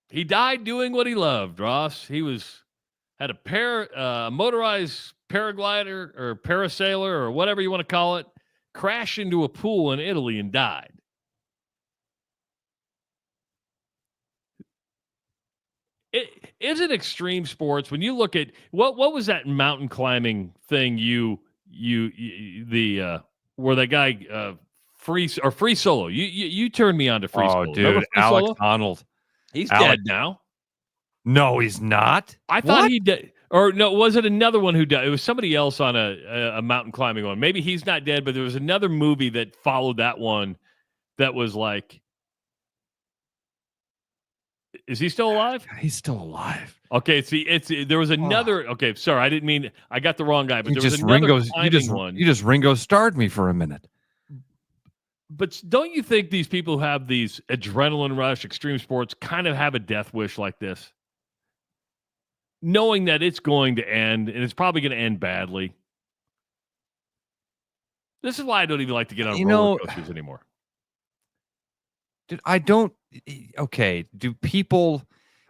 He died doing what he loved, Ross. He had a motorized paraglider or parasailer or whatever you want to call it, crash into a pool in Italy and died. It isn't extreme sports. When you look at what was that mountain climbing thing where that guy free solo. You turned me on to free solo. Oh, dude, Alex solo? Honnold. He's dead now. No, he's not. I thought he did. Or no, was it another one who died? It was somebody else on a mountain climbing one. Maybe he's not dead, but there was another movie that followed that one that was like Is he still alive? He's still alive. Okay, see, there was another. Okay, sorry, I didn't mean I got the wrong guy, but You there was just another climbing one. You just Ringo starred me for a minute. But don't you think these people who have these adrenaline rush, extreme sports, kind of have a death wish like this? Knowing that it's going to end, and it's probably going to end badly. This is why I don't even like to get on roller coasters anymore. Dude, okay, do people...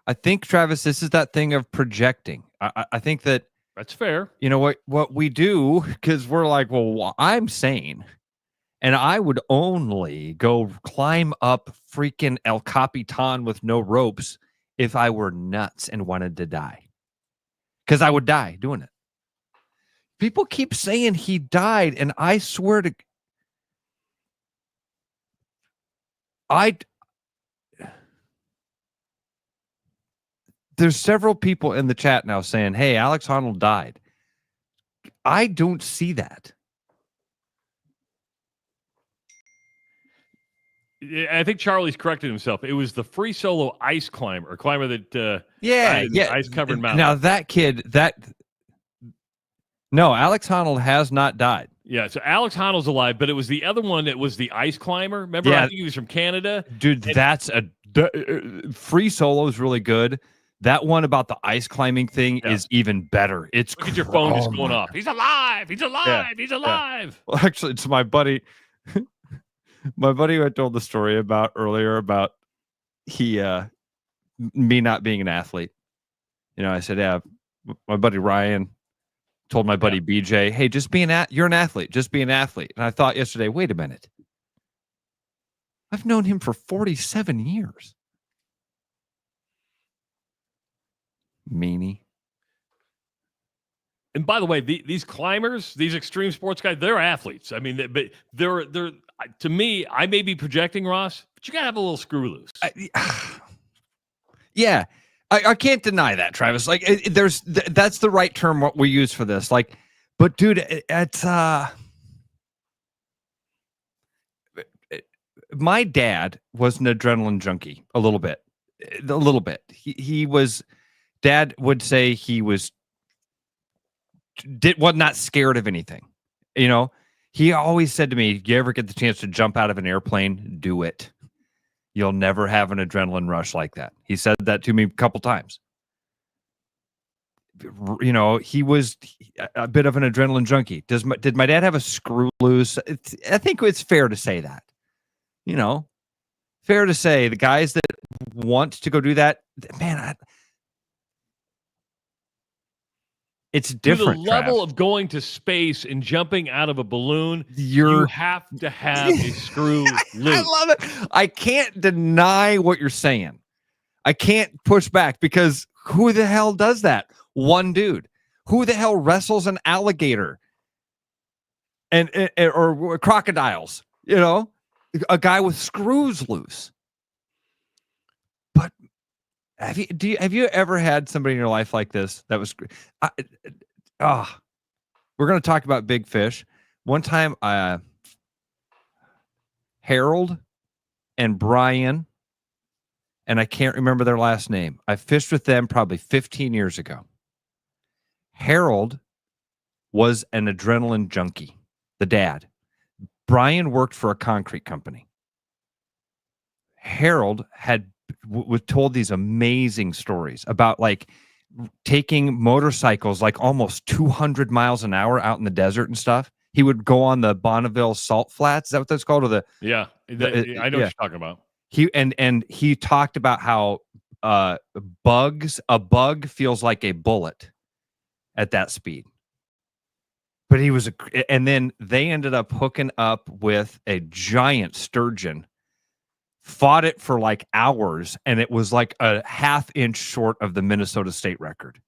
I think, Travis, this is that thing of projecting. I think that... That's fair. You know what we do, because we're like, well, I'm sane. And I would only go climb up freaking El Capitan with no ropes if I were nuts and wanted to die. Because I would die doing it. People keep saying he died, and I swear to... There's several people in the chat now saying, hey, Alex Honnold died. I don't see that. I think Charlie's corrected himself. It was the free solo ice climber, that ice-covered mountain. Now that kid, no, Alex Honnold has not died. Yeah, so Alex Honnold's alive, but it was the other one that was the ice climber. Remember, I think he was from Canada. Dude, free solo is really good. That one about the ice climbing thing is even better. It's look at your phone just going off. He's alive. He's alive. Yeah. He's alive. Yeah. Well, actually, it's my buddy. My buddy who I told the story about earlier about me not being an athlete. You know, I said, yeah, my buddy Ryan told my buddy BJ, hey, you're an athlete. Just be an athlete. And I thought yesterday, wait a minute. I've known him for 47 years. Meanie. And by the way, these climbers, these extreme sports guys, they're athletes. I mean, but they're to me, I may be projecting, Ross, but you gotta have a little screw loose. Yeah, I can't deny that, Travis. Like, that's the right term what we use for this. Like, but dude, it's my dad was an adrenaline junkie a little bit. He was. Dad would say he was not scared of anything. You know, he always said to me, you ever get the chance to jump out of an airplane, do it. You'll never have an adrenaline rush like that. He said that to me a couple times. You know, he was a bit of an adrenaline junkie. Did my dad have a screw loose? I think it's fair to say that. You know, fair to say the guys that want to go do that, man, it's different. To the level of going to space and jumping out of a balloon, you have to have a screw loose. I love it. I can't deny what you're saying. I can't push back because who the hell does that? One dude. Who the hell wrestles an alligator or crocodiles? You know, a guy with screws loose. But have you ever had somebody in your life like this that was we're going to talk about big fish. One time Harold and Brian, and I can't remember their last name. I fished with them probably 15 years ago. Harold was an adrenaline junkie, the dad. Brian worked for a concrete company. Harold was told these amazing stories about like taking motorcycles like almost 200 miles an hour out in the desert and stuff. He would go on the Bonneville Salt Flats. Is that what that's called? Or I know what you're talking about. He talked about how a bug feels like a bullet at that speed. But and then they ended up hooking up with a giant sturgeon, fought it for like hours, and it was like a half-inch short of the Minnesota state record.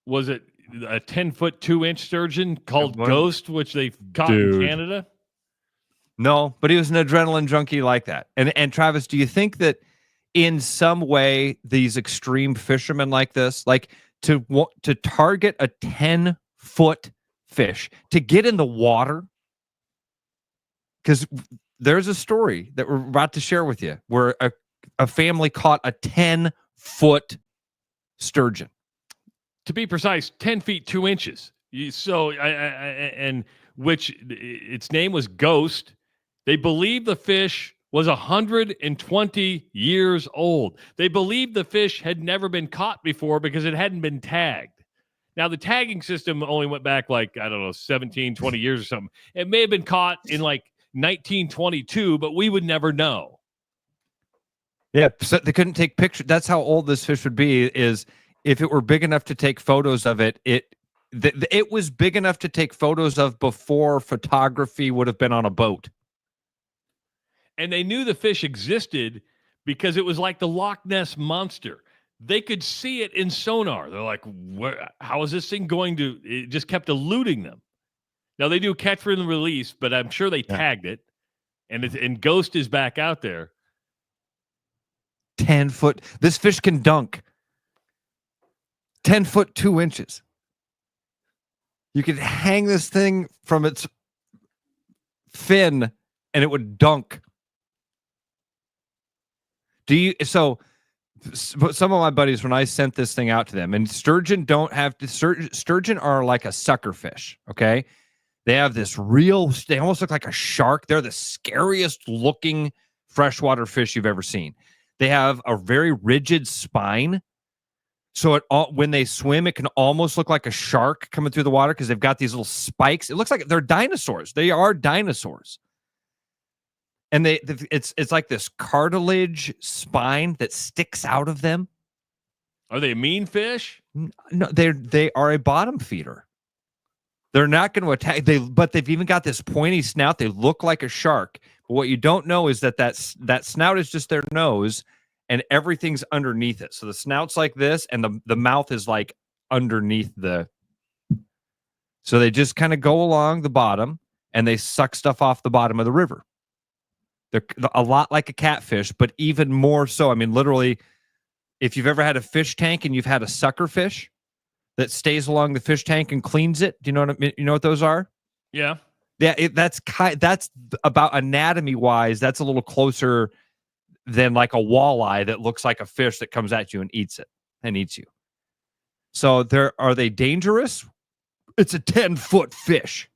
Was it a 10-foot, 2-inch sturgeon called Ghost, which they caught in Canada? No, but he was an adrenaline junkie like that. And Travis, do you think that in some way these extreme fishermen like this, like to target a 10-foot fish, to get in the water? Because there's a story that we're about to share with you where a family caught a 10-foot sturgeon. To be precise, 10 feet 2 inches. And which its name was Ghost. They believe the fish was 120 years old. They believed the fish had never been caught before because it hadn't been tagged. Now, the tagging system only went back 17, 20 years or something. It may have been caught in 1922, but we would never know. Yeah, so they couldn't take pictures. That's how old this fish would be, is if it were big enough to take photos of it, it was big enough to take photos of before photography would have been on a boat. And they knew the fish existed because it was like the Loch Ness Monster. They could see it in sonar. They're like, how is this thing going to... It just kept eluding them. Now, they do catch and release, but I'm sure they tagged it. And Ghost is back out there. 10 foot. This fish can dunk. 10 foot 2 inches. You could hang this thing from its fin and it would dunk. So some of my buddies, when I sent this thing out to them, and sturgeon sturgeon are like a sucker fish. Okay. They have this they almost look like a shark. They're the scariest looking freshwater fish you've ever seen. They have a very rigid spine. So when they swim, it can almost look like a shark coming through the water because they've got these little spikes. It looks like they're dinosaurs. They are dinosaurs. And it's like this cartilage spine that sticks out of them. Are they mean fish? No, they are a bottom feeder. They're not going to attack. But they've even got this pointy snout. They look like a shark. But what you don't know is that snout is just their nose, and everything's underneath it. So the snout's like this, and the mouth is like underneath the. So they just kind of go along the bottom, and they suck stuff off the bottom of the river. They're a lot like a catfish, but even more so. I mean, literally, if you've ever had a fish tank and you've had a sucker fish that stays along the fish tank and cleans it, do you know what I mean? You know what those are? Yeah. Yeah, that's about anatomy wise. That's a little closer than like a walleye that looks like a fish that comes at you and eats you. So are they dangerous? It's a 10-foot fish.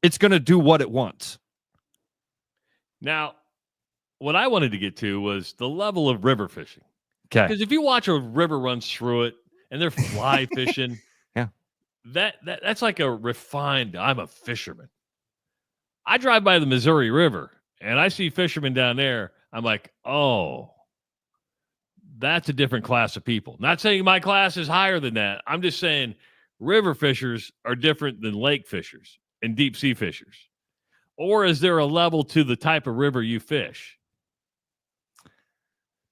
It's going to do what it wants. Now, what I wanted to get to was the level of river fishing. Okay. Because if you watch a river run through it and they're fly fishing, yeah, that's like a refined, I'm a fisherman. I drive by the Missouri River and I see fishermen down there. I'm like, oh, that's a different class of people. Not saying my class is higher than that. I'm just saying river fishers are different than lake fishers and deep sea fishers. Or is there a level to the type of river you fish?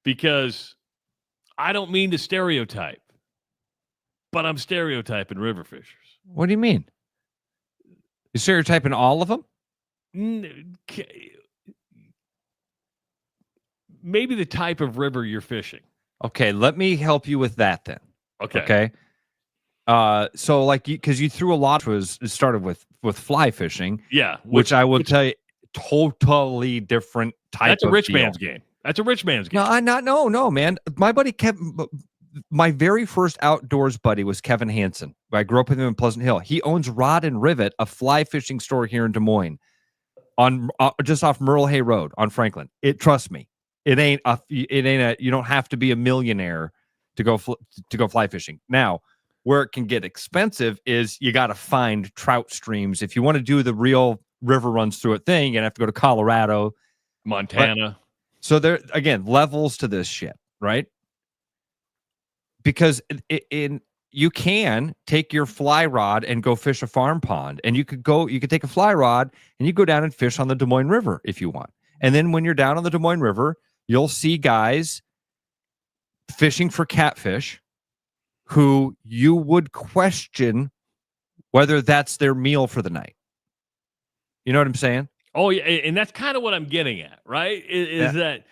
Because I don't mean to stereotype, but I'm stereotyping river fishers. What do you mean? You stereotyping all of them? Maybe the type of river you're fishing. Okay, let me help you with that then. Okay. So like, because you threw a lot, it started with fly fishing. Yeah. Which I will tell you, totally different type. That's a of rich deal. man's game. That's a rich man's game. No, man. My buddy my very first outdoors buddy was Kevin Hansen. I grew up with him in Pleasant Hill. He owns Rod and Rivet, a fly fishing store here in Des Moines, on just off Merle Hay Road on Franklin. Trust me, it ain't you don't have to be a millionaire to go fly fishing. Now, where it can get expensive is you got to find trout streams. If you want to do the real river runs through it thing, you're gonna have to go to Colorado, Montana. So there again, levels to this shit, right? Because you can take your fly rod and go fish a farm pond, and you could take a fly rod and you go down and fish on the Des Moines River if you want. And then when you're down on the Des Moines River, you'll see guys fishing for catfish who you would question whether that's their meal for the night. You know what I'm saying? Oh, yeah, and that's kind of what I'm getting at, right? Is that,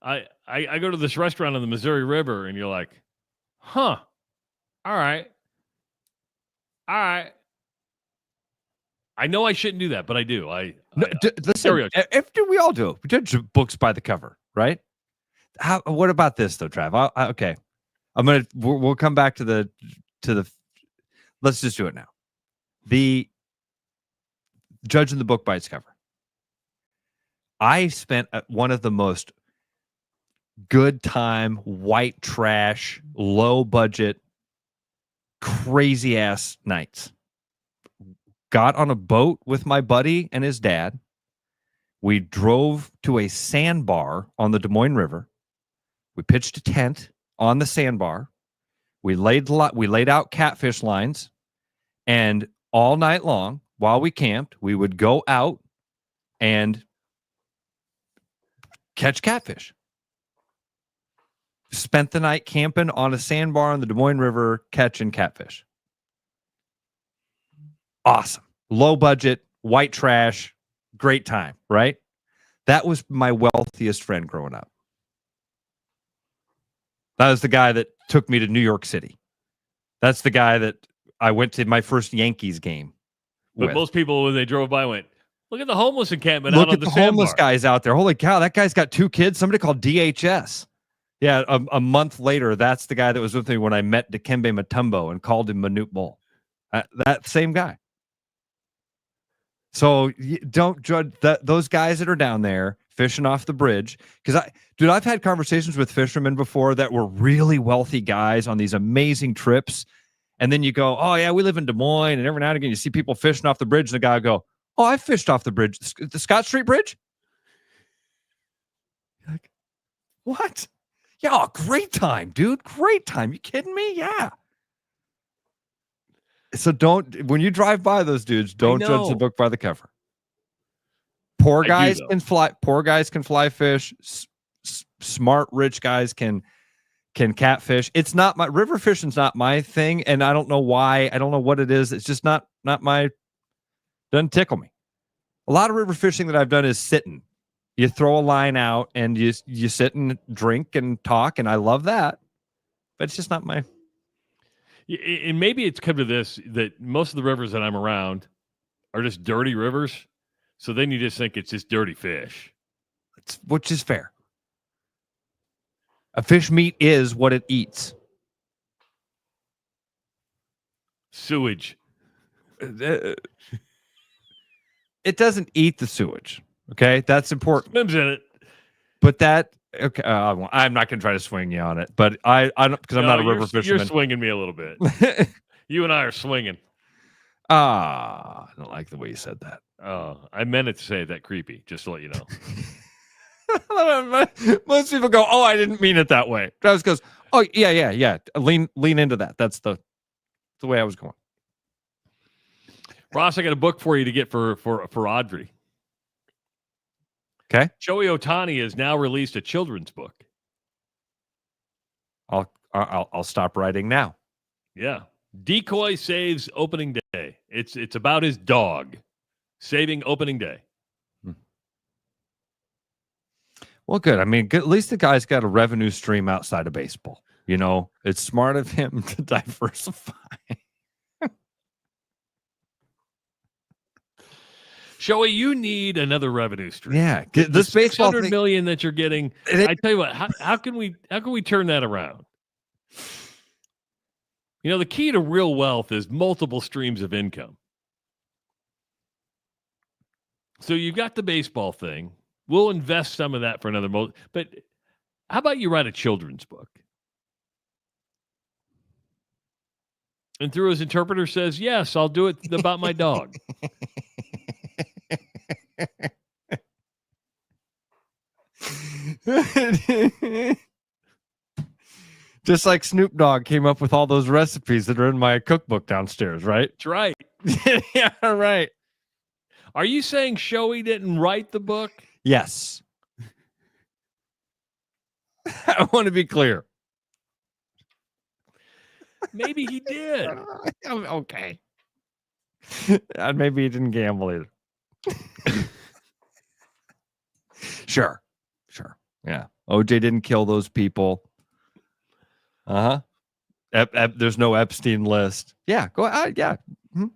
I go to this restaurant on the Missouri River, and you're like, huh, all right. I know I shouldn't do that, but I do. Listen, we all do. We judge books by the cover, right? What about this though, Trav? Okay, we'll come back to the. Let's just do it now. The judging the book by its cover. I spent one of the most good time, white trash, low budget, crazy ass nights. Got on a boat with my buddy and his dad. We drove to a sandbar on the Des Moines River. We pitched a tent on the sandbar. We laid out catfish lines, and all night long while we camped, we would go out and catch catfish. Spent the night camping on a sandbar on the Des Moines River catching catfish. Awesome. Low budget, white trash, great time, right? That was my wealthiest friend growing up. That was the guy that took me to New York City. That's the guy that I went to my first Yankees game But with. most people, when they drove by, went, look at the homeless encampment Look out on at the the homeless sandbar. guys out there. Holy cow, that guy's got 2 kids. Somebody called DHS. Yeah, a month later, that's the guy that was with me when I met Dikembe Mutombo and called him Manute Bol. That same guy. So don't judge those guys that are down there fishing off the bridge. Because I've had conversations with fishermen before that were really wealthy guys on these amazing trips. And then you go, oh yeah, we live in Des Moines, and every now and again you see people fishing off the bridge, and the guy will go, oh, I fished off the bridge, the Scott Street Bridge. You're like, what? Yeah, oh, great time, dude. Great time. You kidding me? Yeah. So when you drive by those dudes, don't judge the book by the cover. Poor guys can fly. Poor guys can fly fish. Smart, rich guys can catfish. It's not my river fishing's not my thing, and I don't know why. I don't know what it is. It's just not my. Doesn't tickle me. A lot of river fishing that I've done is sitting. You throw a line out and you sit and drink and talk, and I love that. But it's just not my. And maybe it's come to this, that most of the rivers that I'm around are just dirty rivers. So then you just think it's just dirty fish. Which is fair. A fish meat is what it eats. Sewage. It doesn't eat the sewage. Okay, that's important. Swims in it. But that okay, I'm not going to try to swing you on it. But I don't, because I'm not a river fisherman. You're swinging me a little bit. You and I are swinging. I don't like the way you said that. Oh, I meant it to say that creepy. Just to let you know. Most people go, "Oh, I didn't mean it that way." Travis goes, "Oh, yeah. Lean into that. That's the way I was going." Ross, I got a book for you to get for Audrey. Okay. Shohei Ohtani has now released a children's book. I'll stop writing now. Yeah. Decoy saves opening day. It's about his dog saving opening day. Well, good. I mean, at least the guy's got a revenue stream outside of baseball. You know, it's smart of him to diversify. Shohei, you need another revenue stream. Yeah, this baseball $600 million that you're getting. I tell you what, how can we turn that around? You know, the key to real wealth is multiple streams of income. So you've got the baseball thing. We'll invest some of that for another but how about you write a children's book? And through his interpreter says, yes, I'll do it about my dog. Just like Snoop Dogg came up with all those recipes that are in my cookbook downstairs, right? That's right. Yeah, right. Are you saying Shohei didn't write the book? Yes. I want to be clear. Maybe he did. Okay. And maybe he didn't gamble either. Sure. Yeah. OJ didn't kill those people. There's no Epstein list. Yeah. Go ahead. Yeah. Mm-hmm.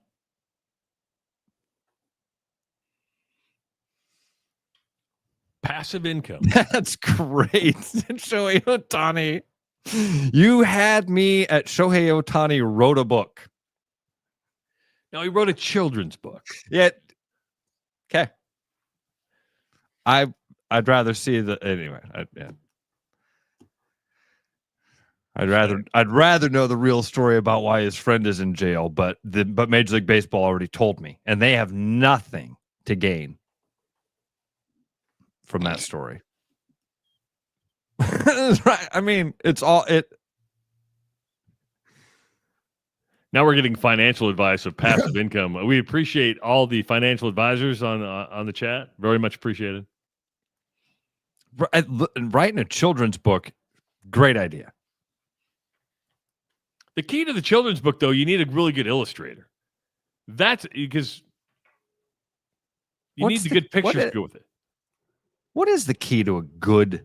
Passive income. That's great. Shohei Ohtani. You had me at Shohei Ohtani wrote a book. No, he wrote a children's book. Yeah. Okay. I'd rather see anyway. I'd rather know the real story about why his friend is in jail, but Major League Baseball already told me, and they have nothing to gain from that story. Right. I mean, it's all it. Now we're getting financial advice of passive income. We appreciate all the financial advisors on the chat. Very much appreciated. Writing a children's book, great idea. The key to the children's book, though, you need a really good illustrator. That's because you need the good pictures to go with it. What is the key to a good?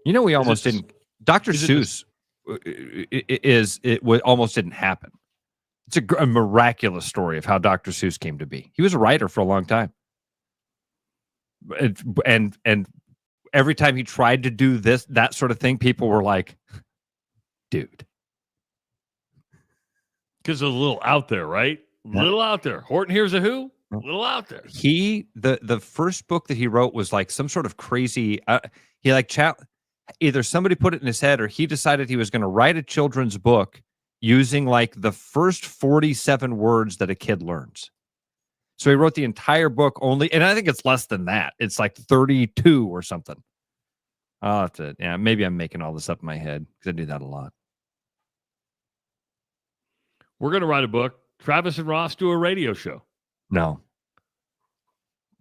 You know, we almost didn't. Dr. Seuss almost didn't happen. It's a miraculous story of how Dr. Seuss came to be. He was a writer for a long time, and every time he tried to do that sort of thing, people were like, "Dude," because it's a little out there, right? A little out there. Horton Hears a Who. A little out there. The first book that he wrote was like some sort of crazy. He like either somebody put it in his head or he decided he was going to write a children's book using like the first 47 words that a kid learns. So he wrote the entire book only, and I think it's less than that. It's like 32 or something. I'll have to, maybe I'm making all this up in my head because I do that a lot. We're going to write a book. Travis and Ross do a radio show. No.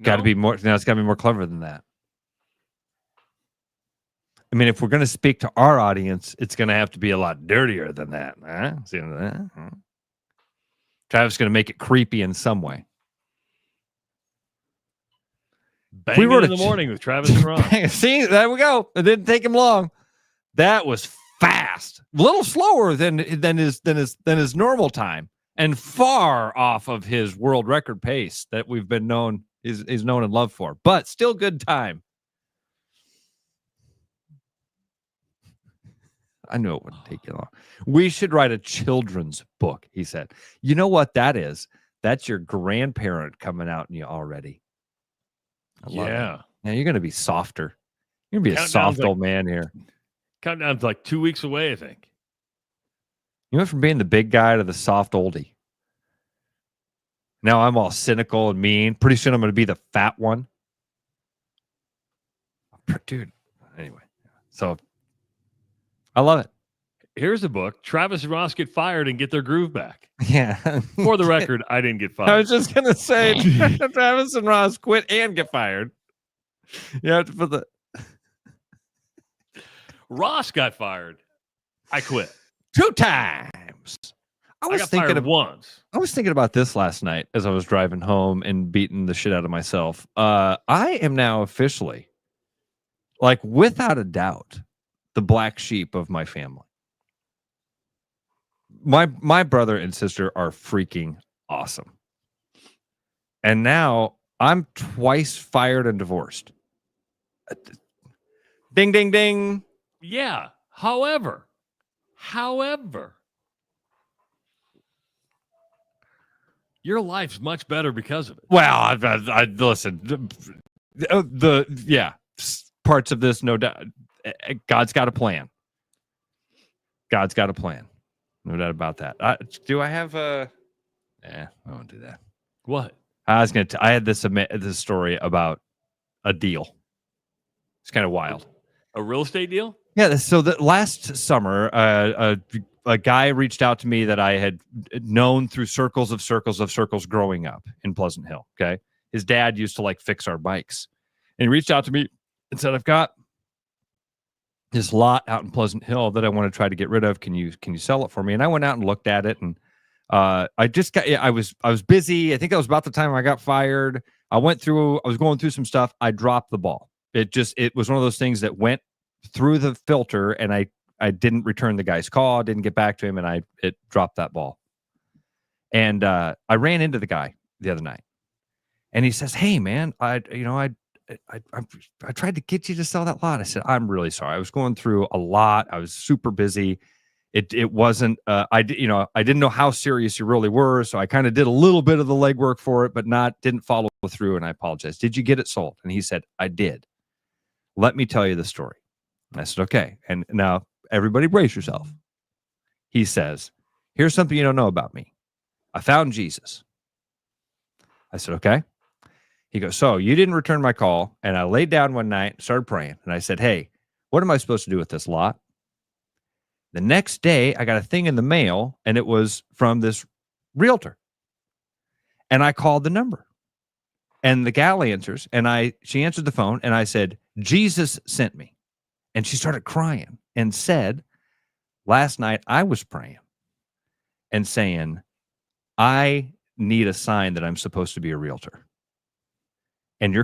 Got to be more. No, it's got to be more clever than that. I mean, if we're going to speak to our audience, it's going to have to be a lot dirtier than that. See that? Travis is going to make it creepy in some way. Bang in the morning with Travis and Ross. See, there we go. It didn't take him long. That was fast. A little slower than his normal time, and far off of his world record pace that we've been known is known and loved for. But still good time. I knew it wouldn't take you long. We should write a children's book, he said. You know what that is? That's your grandparent coming out in you already. I love it. Now you're going to be softer. You're going to be a soft old man here. Countdown's like 2 weeks away, I think. You went from being the big guy to the soft oldie. Now I'm all cynical and mean. Pretty soon I'm going to be the fat one. Dude. Anyway. So I love it. Here's a book. Travis and Ross get fired and get their groove back. Yeah. For the record, I didn't get fired. I was just going to say Travis and Ross quit and get fired. You have to put the... Ross got fired. I quit. 2 times. I got fired once. I was thinking about this last night as I was driving home and beating the shit out of myself. I am now officially, like without a doubt, the black sheep of my family. My brother and sister are freaking awesome. And now I'm twice fired and divorced. Ding, ding, ding. Yeah. However, your life's much better because of it. Well, I listen. Parts of this, no doubt. God's got a plan. God's got a plan. No doubt about that. Do I have a? I won't do that. What? I was I had this story about a deal. It's kind of wild. A real estate deal? Yeah. So the last summer, a guy reached out to me that I had known through circles growing up in Pleasant Hill. Okay. His dad used to like fix our bikes, and he reached out to me and said, "I've got this lot out in Pleasant Hill that I want to try to get rid of. Can you sell it for me?" And I went out and looked at it, and I was busy. I think that was about the time I got fired. I was going through some stuff. I dropped the ball. It was one of those things that went through the filter, and I didn't return the guy's call, didn't get back to him, and it dropped that ball. And I ran into the guy the other night, And he says, "Hey, man, I tried to get you to sell that lot." I said, "I'm really sorry. I was going through a lot. I was super busy. It wasn't. I didn't know how serious you really were, so I kind of did a little bit of the legwork for it, but didn't follow through. And I apologize. Did you get it sold?" And he said, "I did. Let me tell you the story." And I said, "Okay." And now everybody brace yourself. He says, "Here's something you don't know about me. I found Jesus." I said, "Okay." He goes, "So you didn't return my call." And I laid down one night and started praying. And I said, "Hey, what am I supposed to do with this lot?" The next day, I got a thing in the mail, and it was from this realtor. And I called the number. And the gal answers, and she answered the phone, and I said, "Jesus sent me." And she started crying and said, "Last night I was praying and saying, I need a sign that I'm supposed to be a realtor. And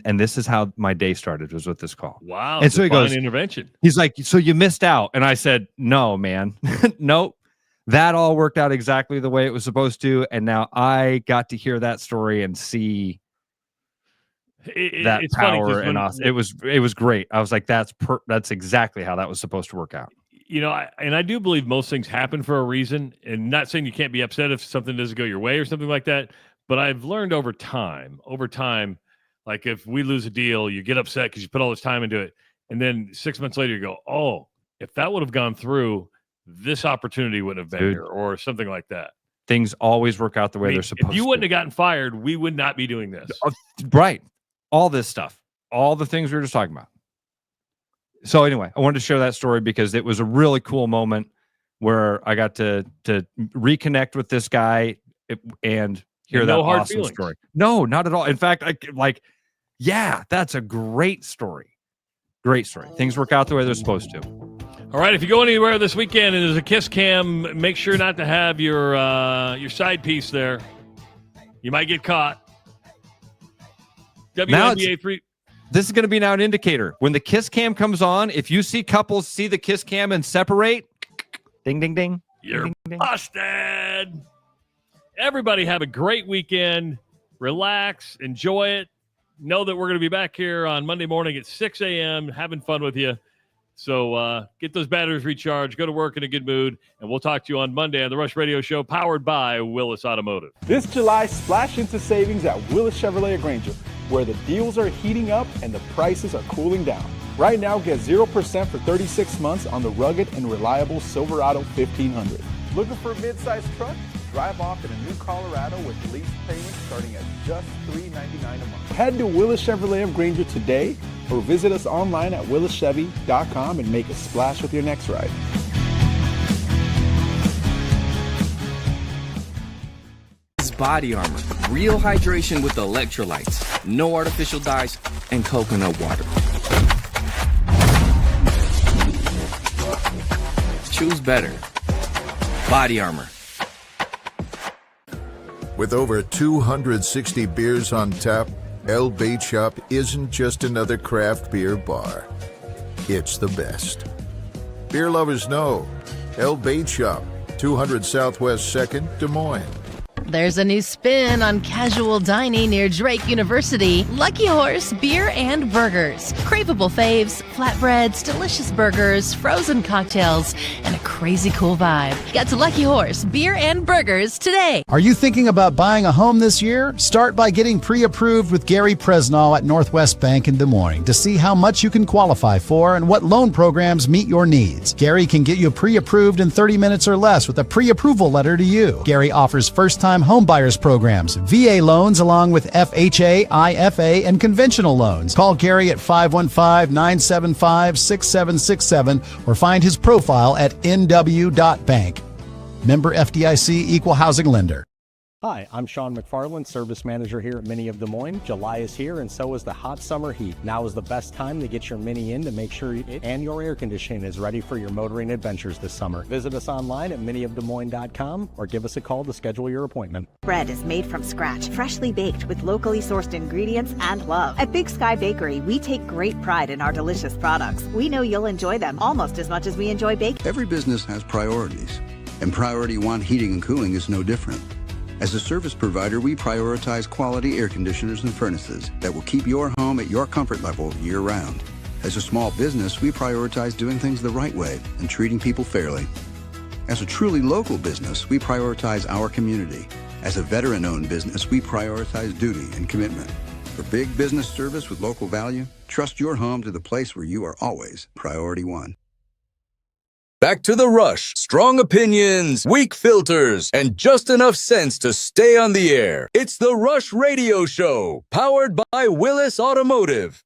and this is how my day started, was with this call." Wow. And so he goes, intervention. He's like, "So you missed out." And I said, "No, man. Nope. That all worked out exactly the way it was supposed to. And now I got to hear that story and see that it's power and us." It was great. I was like, that's exactly how that was supposed to work out. I do believe most things happen for a reason, and not saying you can't be upset if something doesn't go your way or something like that. But I've learned over time, like if we lose a deal, you get upset because you put all this time into it. And then 6 months later, you go, "Oh, if that would have gone through, this opportunity wouldn't have been here," or something like that. Things always work out the way they're supposed to. If you wouldn't have gotten fired, we would not be doing this. Right. All this stuff, all the things we were just talking about. So anyway, I wanted to share that story because it was a really cool moment where I got to reconnect with this guy and hear that awesome story. No, not at all. In fact, that's a great story. Great story. Things work out the way they're supposed to. All right, if you go anywhere this weekend and there's a kiss cam, make sure not to have your side piece there. You might get caught. WNBA 3. This is going to be now an indicator. When the kiss cam comes on, if you see couples see the kiss cam and separate, ding, ding, ding. You're ding, ding. busted. Everybody have a great weekend. Relax. Enjoy it. Know that we're going to be back here on Monday morning at 6 a.m. having fun with you. So get those batteries recharged. Go to work in a good mood. And we'll talk to you on Monday on the Rush Radio Show, powered by Willis Automotive. This July, splash into savings at Willis Chevrolet of Granger, where the deals are heating up and the prices are cooling down. Right now, get 0% for 36 months on the rugged and reliable Silverado 1500. Looking for a mid-size truck? Drive off in a new Colorado with lease payments starting at just $399 a month. Head to Willis Chevrolet of Granger today or visit us online at willischevy.com and make a splash with your next ride. Body Armor. Real hydration with electrolytes. No artificial dyes and coconut water. Choose better. Body Armor. With over 260 beers on tap, El Bait Shop isn't just another craft beer bar. It's the best. Beer lovers know. El Bait Shop, 200 Southwest 2nd, Des Moines. There's a new spin on casual dining near Drake University. Lucky Horse Beer and Burgers. Craveable faves, flatbreads, delicious burgers, frozen cocktails, and a crazy cool vibe. Get to Lucky Horse Beer and Burgers today. Are you thinking about buying a home this year? Start by getting pre-approved with Gary Presnall at Northwest Bank in Des Moines to see how much you can qualify for and what loan programs meet your needs. Gary can get you pre-approved in 30 minutes or less with a pre-approval letter to you. Gary offers first-time home buyers programs, VA loans, along with FHA, IFA, and conventional loans. Call Gary at 515-975-6767 or find his profile at nw.bank. Member FDIC, Equal Housing Lender. Hi, I'm Sean McFarland, Service Manager here at Mini of Des Moines. July is here and so is the hot summer heat. Now is the best time to get your Mini in to make sure it and your air conditioning is ready for your motoring adventures this summer. Visit us online at miniofdesmoines.com or give us a call to schedule your appointment. Bread is made from scratch, freshly baked with locally sourced ingredients and love. At Big Sky Bakery, we take great pride in our delicious products. We know you'll enjoy them almost as much as we enjoy baking. Every business has priorities, and Priority One Heating and Cooling is no different. As a service provider, we prioritize quality air conditioners and furnaces that will keep your home at your comfort level year-round. As a small business, we prioritize doing things the right way and treating people fairly. As a truly local business, we prioritize our community. As a veteran-owned business, we prioritize duty and commitment. For big business service with local value, trust your home to the place where you are always priority one. Back to The Rush. Strong opinions, weak filters, and just enough sense to stay on the air. It's The Rush Radio Show, powered by Willis Automotive.